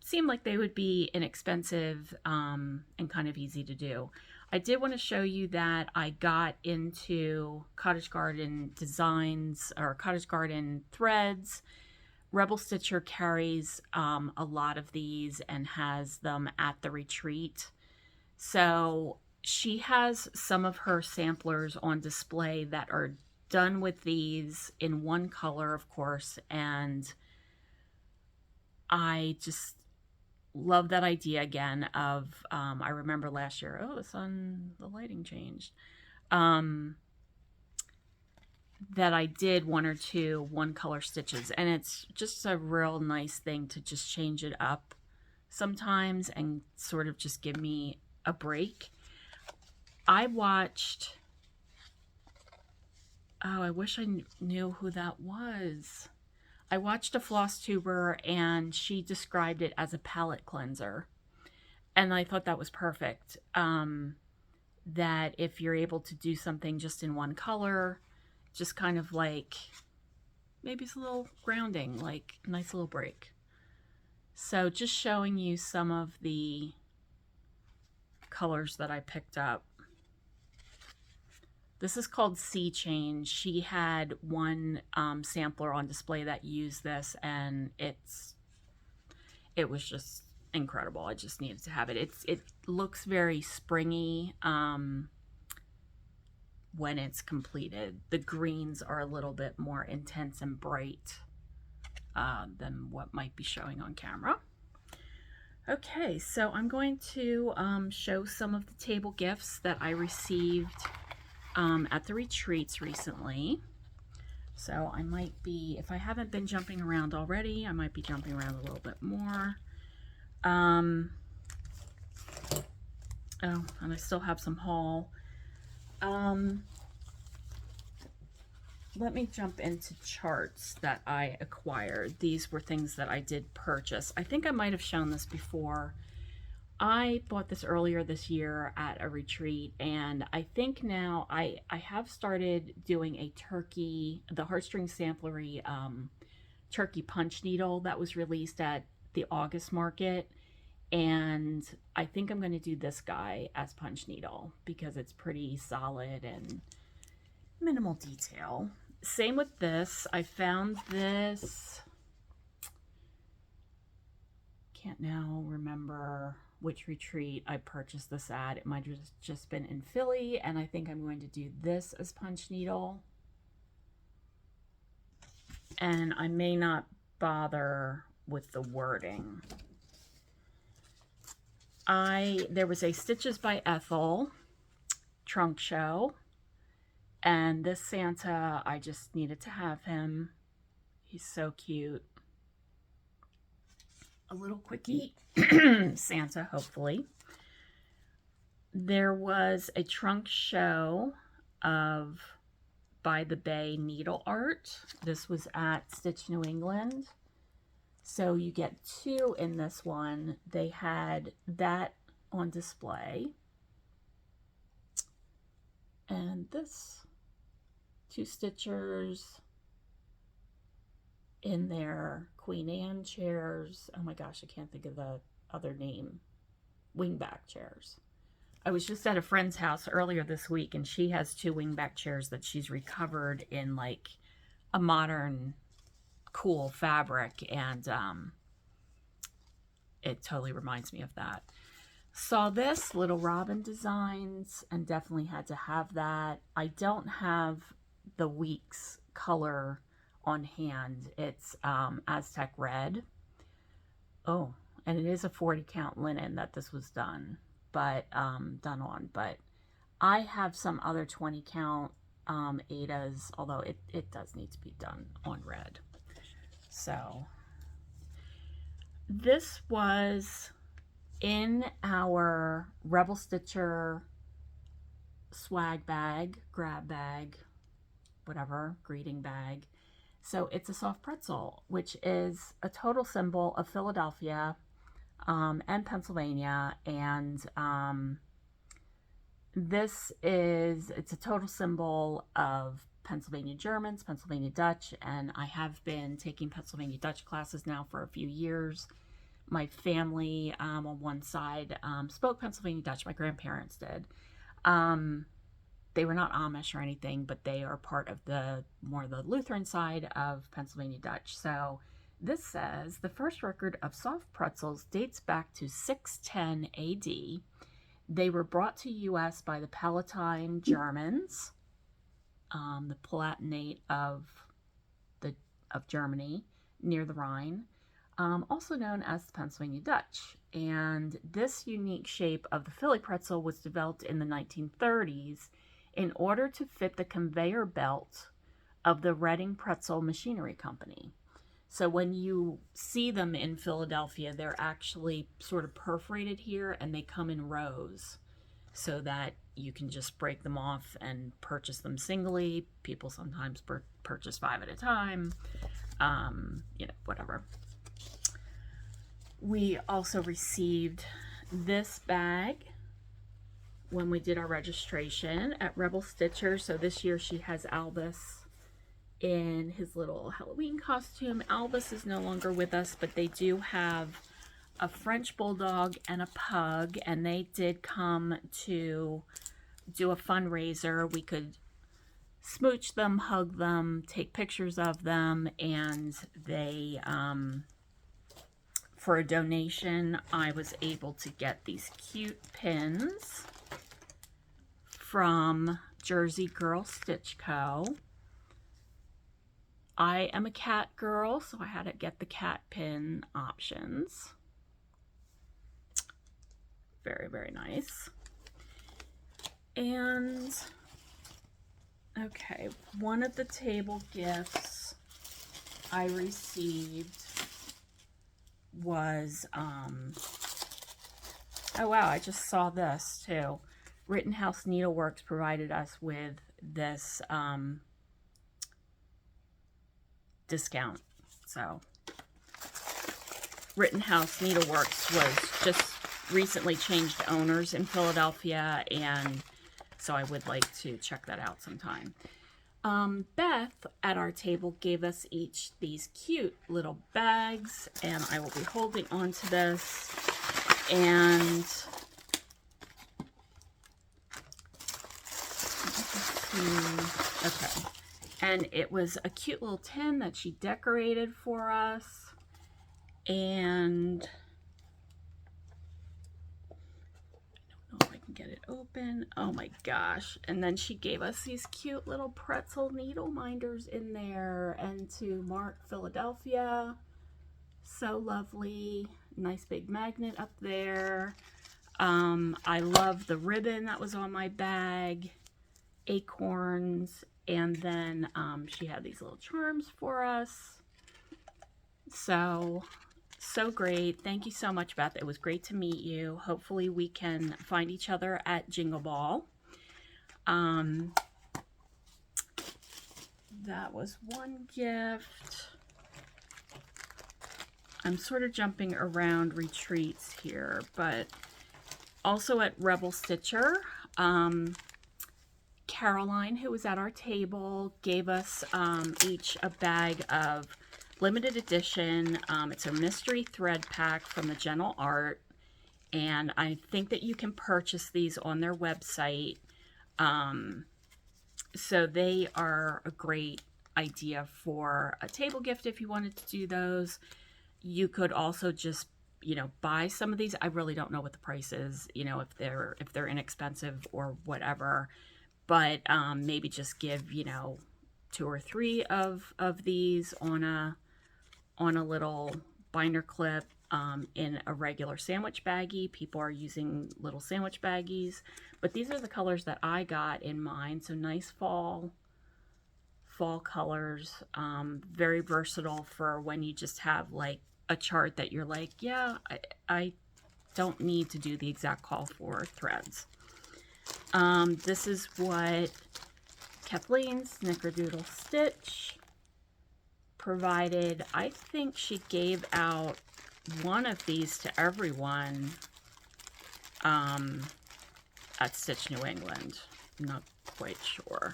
seem like they would be inexpensive and kind of easy to do. I did want to show you that I got into Cottage Garden designs or Cottage Garden threads. Rebel Stitcher carries a lot of these and has them at the retreat. So she has some of her samplers on display that are done with these in one color, of course, and I just love that idea again of, I remember last year, oh, the lighting changed, that I did one or two one color stitches, and it's just a real nice thing to just change it up sometimes and sort of just give me a break. I watched, oh, I wish I knew who that was. I watched a Flosstuber and she described it as a palette cleanser. And I thought that was perfect. That if you're able to do something just in one color, just kind of like, maybe it's a little grounding, like a nice little break. So just showing you some of the colors that I picked up. This is called Sea Change. She had one sampler on display that used this, and it was just incredible. I just needed to have it. It looks very springy when it's completed. The greens are a little bit more intense and bright than what might be showing on camera. Okay, so I'm going to show some of the table gifts that I received at the retreats recently. So I might be, if I haven't been jumping around already, I might be jumping around a little bit more. Oh, and I still have some haul. Let me jump into charts that I acquired. These were things that I did purchase. I think I might have shown this before. I bought this earlier this year at a retreat, and I think now I have started doing a turkey, the Heartstring Samplery turkey punch needle that was released at the August market, and I think I'm going to do this guy as punch needle because it's pretty solid and minimal detail. Same with this. I found this, can't now remember which retreat I purchased this at. It might have just been in Philly, and I think I'm going to do this as punch needle. And I may not bother with the wording. There was a Stitches by Ethel trunk show, and this Santa, I just needed to have him. He's so cute. A little quickie Santa, hopefully. There was a trunk show of By the Bay needle art. This was at Stitch New England. So you get two in this one. They had that on display. And this, two stitchers in their Queen Anne chairs. Oh my gosh, I can't think of the other name. Wingback chairs. I was just at a friend's house earlier this week, and she has two wingback chairs that she's recovered in like a modern, cool fabric, and it totally reminds me of that. Saw this, Little Robin Designs, and definitely had to have that. I don't have the Weeks color on hand. It's Aztec Red. Oh, and it is a 40 count linen that this was done on, but I have some other 20 count Adas, although it does need to be done on red. So this was in our Rebel Stitcher swag bag, grab bag, whatever, greeting bag. So it's a soft pretzel, which is a total symbol of Philadelphia and Pennsylvania. And it's a total symbol of Pennsylvania Germans, Pennsylvania Dutch, and I have been taking Pennsylvania Dutch classes now for a few years. My family on one side spoke Pennsylvania Dutch. My grandparents did. They were not Amish or anything, but they are part of the Lutheran side of Pennsylvania Dutch. So this says the first record of soft pretzels dates back to 610 AD. They were brought to U.S. by the Palatine Germans, the Palatinate of Germany near the Rhine, also known as the Pennsylvania Dutch. And this unique shape of the Philly pretzel was developed in the 1930s in order to fit the conveyor belt of the Reading Pretzel Machinery Company. So when you see them in Philadelphia, they're actually sort of perforated here, and they come in rows so that you can just break them off and purchase them singly. People sometimes purchase 5 at a time, whatever. We also received this bag when we did our registration at Rebel Stitcher. So this year she has Albus in his little Halloween costume. Albus is no longer with us, but they do have a French Bulldog and a Pug, and they did come to do a fundraiser. We could smooch them, hug them, take pictures of them, and they, for a donation, I was able to get these cute pins from Jersey Girl Stitch Co. I am a cat girl, so I had to get the cat pin options. Very, very nice. And, okay, one of the table gifts I received was, oh wow, I just saw this too. Rittenhouse Needleworks provided us with this discount. So Rittenhouse Needleworks was just recently changed owners in Philadelphia, and so I would like to check that out sometime. Beth at our table gave us each these cute little bags, and I will be holding on to this. And okay, and it was a cute little tin that she decorated for us, and I don't know if I can get it open. Oh my gosh. And then she gave us these cute little pretzel needle minders in there, and to mark Philadelphia. So lovely. Nice big magnet up there. I love the ribbon that was on my bag. Acorns. And then she had these little charms for us. So great. Thank you so much, Beth. It was great to meet you. Hopefully we can find each other at Jingle Ball. That was one gift. I'm sort of jumping around retreats here, but also at Rebel Stitcher, Caroline, who was at our table, gave us each a bag of limited edition. It's a mystery thread pack from the Gentle Art, and I think that you can purchase these on their website. So they are a great idea for a table gift if you wanted to do those. You could also just, buy some of these. I really don't know what the price is, if they're inexpensive or whatever, but maybe just give, 2 or 3 of these on a little binder clip in a regular sandwich baggie. People are using little sandwich baggies, but these are the colors that I got in mine. So nice fall colors, very versatile for when you just have like a chart that you're like, yeah, I don't need to do the exact call for threads. This is what Kathleen's Snickerdoodle Stitch provided. I think she gave out one of these to everyone at Stitch New England. I'm not quite sure.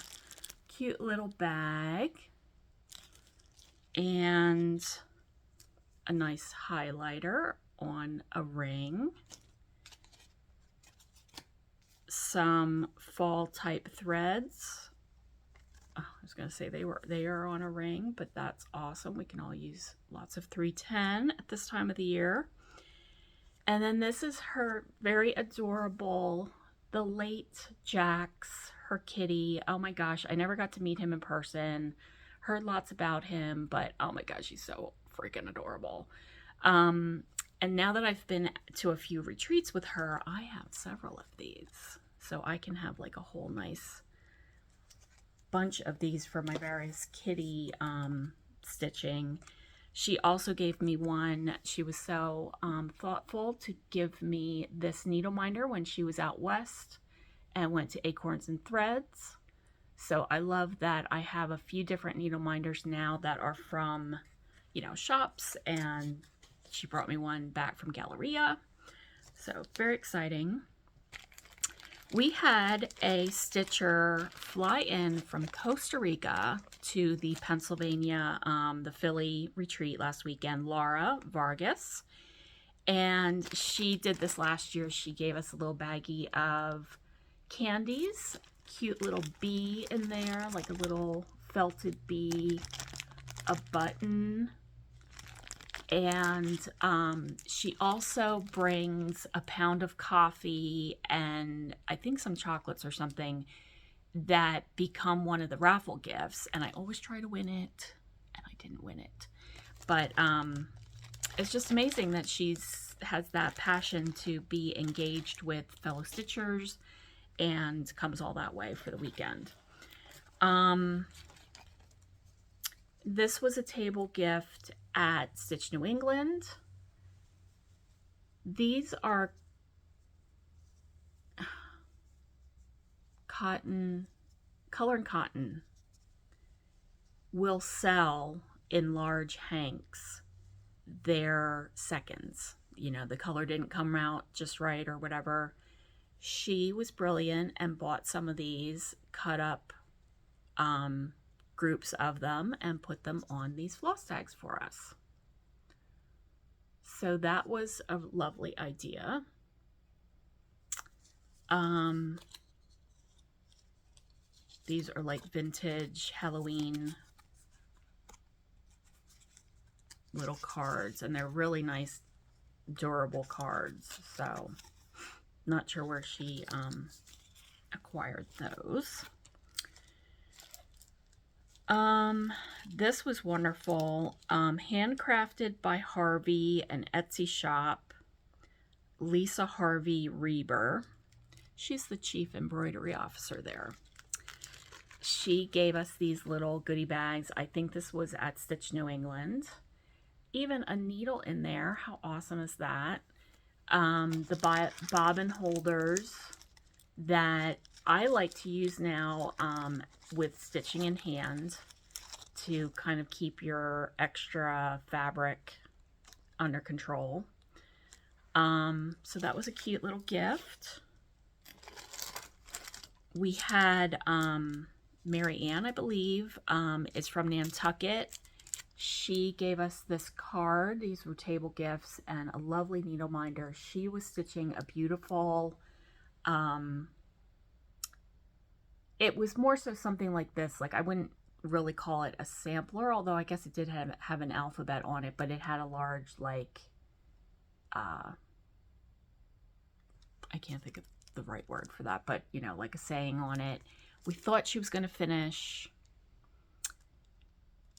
Cute little bag. And a nice highlighter on a ring. some fall type threads. Oh, I was going to say they are on a ring, but that's awesome. We can all use lots of 310 at this time of the year. And then this is her very adorable, the late Jax, her kitty. Oh my gosh, I never got to meet him in person. Heard lots about him, but oh my gosh, he's so freaking adorable. And now that I've been to a few retreats with her, I have several of these. So I can have like a whole nice bunch of these for my various kitty stitching. She also gave me one. She was so thoughtful to give me this needle minder when she was out west and went to Acorns and Threads. So I love that I have a few different needle minders now that are from, you know, shops, and she brought me one back from Galleria. So very exciting. We had a stitcher fly in from Costa Rica to the Pennsylvania, the Philly retreat last weekend, Laura Vargas. And she did this last year. She gave us a little baggie of candies, cute little bee in there, like a little felted bee, a button. And she also brings a pound of coffee and I think some chocolates or something that become one of the raffle gifts. And I always try to win it, and I didn't win it. But it's just amazing that has that passion to be engaged with fellow stitchers and comes all that way for the weekend. This was a table gift at Stitch New England. These are cotton, Color and Cotton will sell in large hanks their seconds. You know, the color didn't come out just right or whatever. She was brilliant and bought some of these, cut up groups of them and put them on these floss tags for us. So that was a lovely idea. These are like vintage Halloween little cards, and they're really nice, durable cards. So not sure where she acquired those. This was wonderful. Handcrafted by Harvey, an Etsy shop. Lisa Harvey Reber. She's the chief embroidery officer there. She gave us these little goodie bags. I think this was at Stitch New England. Even a needle in there. How awesome is that? The bobbin holders that I like to use now with stitching in hand to kind of keep your extra fabric under control. So that was a cute little gift. We had Mary Ann, I believe, is from Nantucket. She gave us this card. These were table gifts and a lovely needle minder. She was stitching a beautiful, it was more so something like this. Like, I wouldn't really call it a sampler, although I guess it did have an alphabet on it, but it had a large, like, I can't think of the right word for that, but, you know, like a saying on it. We thought she was going to finish,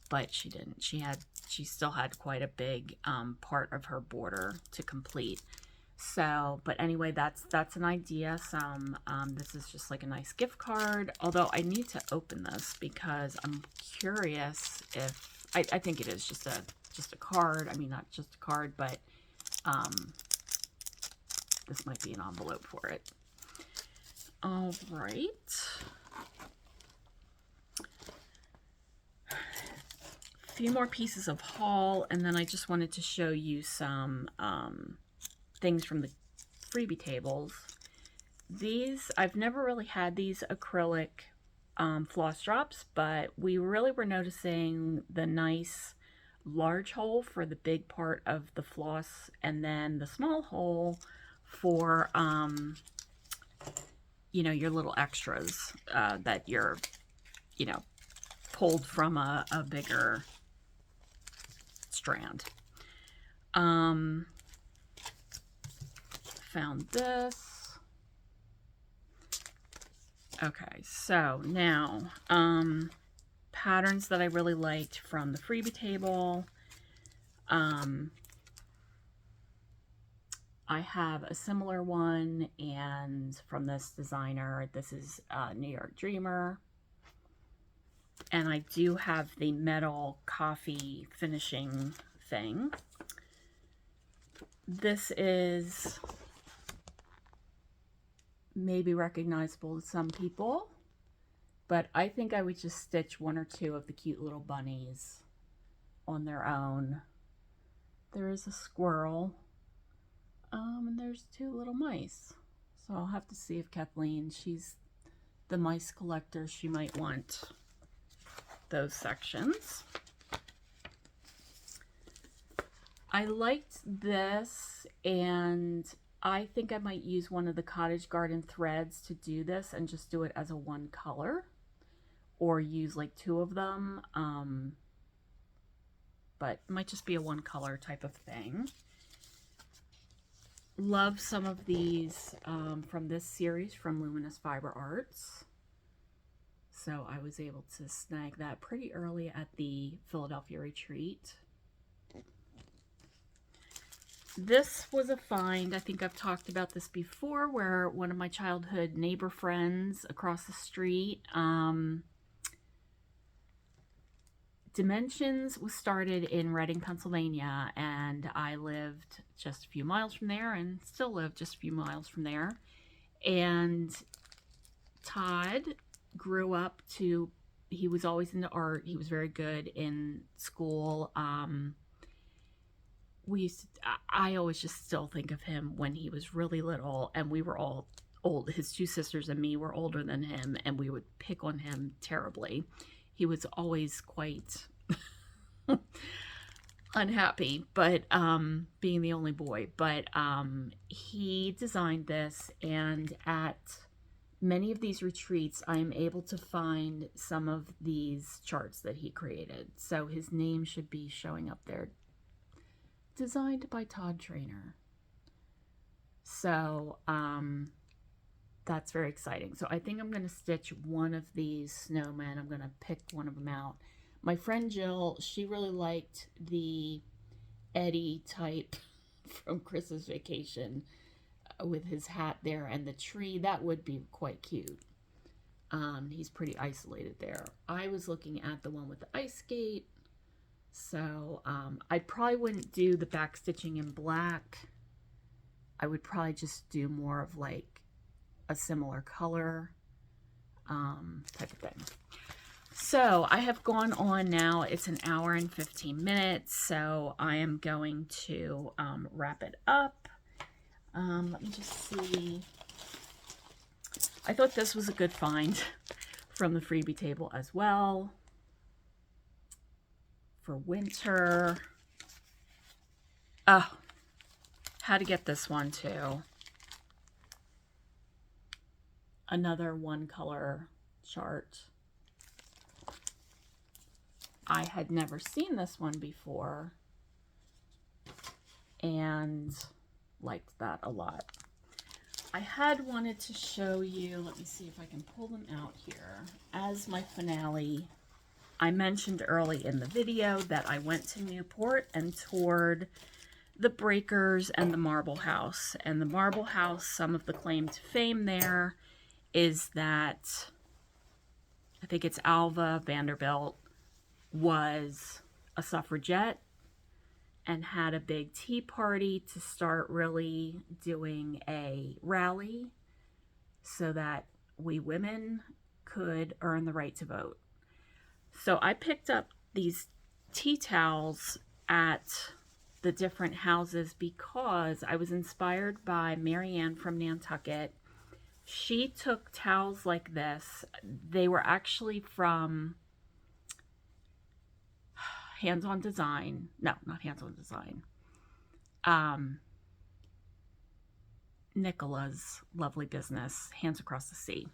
but she didn't. She still had quite a big part of her border to complete. So, but anyway, that's an idea. This is just like a nice gift card, although I need to open this because I'm curious if I think it is just a card. I mean, not just a card, but this might be an envelope for it. All right. A few more pieces of haul, and then I just wanted to show you some things from the freebie tables. These, I've never really had these acrylic floss drops, but we really were noticing the nice large hole for the big part of the floss, and then the small hole for you know, your little extras that you're, you know, pulled from a bigger strand. Found this. Okay, so now patterns that I really liked from the freebie table. I have a similar one, and from this designer, this is New York Dreamer. And I do have the metal coffee finishing thing. This is maybe recognizable to some people, but I think I would just stitch one or two of the cute little bunnies on their own. There is a squirrel, and there's two little mice. So I'll have to see if Kathleen, she's the mice collector, she might want those sections. I liked this, and I think I might use one of the cottage garden threads to do this and just do it as a one color, or use like two of them, but it might just be a one color type of thing. Love some of these from this series from Luminous Fiber Arts. So I was able to snag that pretty early at the Philadelphia retreat. This was a find. I think I've talked about this before, where one of my childhood neighbor friends across the street, Dimensions was started in Reading, Pennsylvania, and I lived just a few miles from there and still live just a few miles from there. And Todd grew up to, he was always into art. He was very good in school. I always just still think of him when he was really little, and we were all old. His two sisters and me were older than him, and we would pick on him terribly. He was always quite unhappy, but being the only boy. But he designed this, and at many of these retreats, I am able to find some of these charts that he created. So his name should be showing up there. Designed by Todd Trainer. So that's very exciting. So I think I'm going to stitch one of these snowmen. I'm going to pick one of them out. My friend Jill, she really liked the Eddie type from Christmas Vacation with his hat there and the tree. That would be quite cute. He's pretty isolated there. I was looking at the one with the ice skate. So I probably wouldn't do the back stitching in black. I would probably just do more of like a similar color type of thing. So I have gone on now. It's an hour and 15 minutes. So I am going to wrap it up. Let me just see. I thought this was a good find from the freebie table as well. For winter. Oh, how to get this one too. Another one color chart. I had never seen this one before and liked that a lot. I had wanted to show you, let me see if I can pull them out here as my finale. I mentioned early in the video that I went to Newport and toured the Breakers and the Marble House. And the Marble House, some of the claim to fame there is that, I think it's Alva Vanderbilt, was a suffragette and had a big tea party to start really doing a rally so that we women could earn the right to vote. So I picked up these tea towels at the different houses because I was inspired by Marianne from Nantucket. She took towels like this. They were actually from Hands On Design. No, not Hands On Design. Nicola's lovely business, Hands Across the Sea.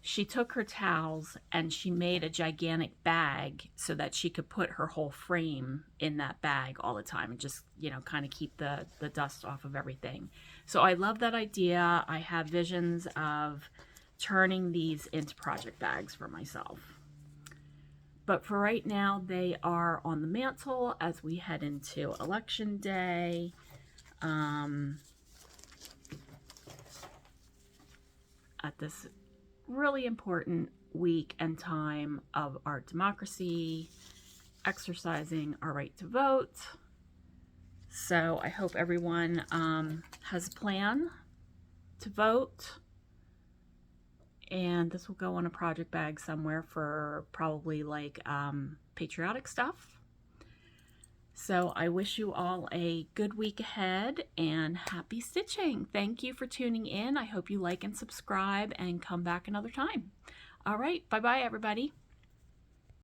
She took her towels and she made a gigantic bag so that she could put her whole frame in that bag all the time and just, you know, kind of keep the dust off of everything. So I love that idea. I have visions of turning these into project bags for myself. But for right now, they are on the mantle as we head into election day. At this really important week and time of our democracy, exercising our right to vote. So I hope everyone has a plan to vote. And this will go on a project bag somewhere for probably like patriotic stuff. So I wish you all a good week ahead and happy stitching. Thank you for tuning in. I hope you like and subscribe and come back another time. All right, bye-bye everybody.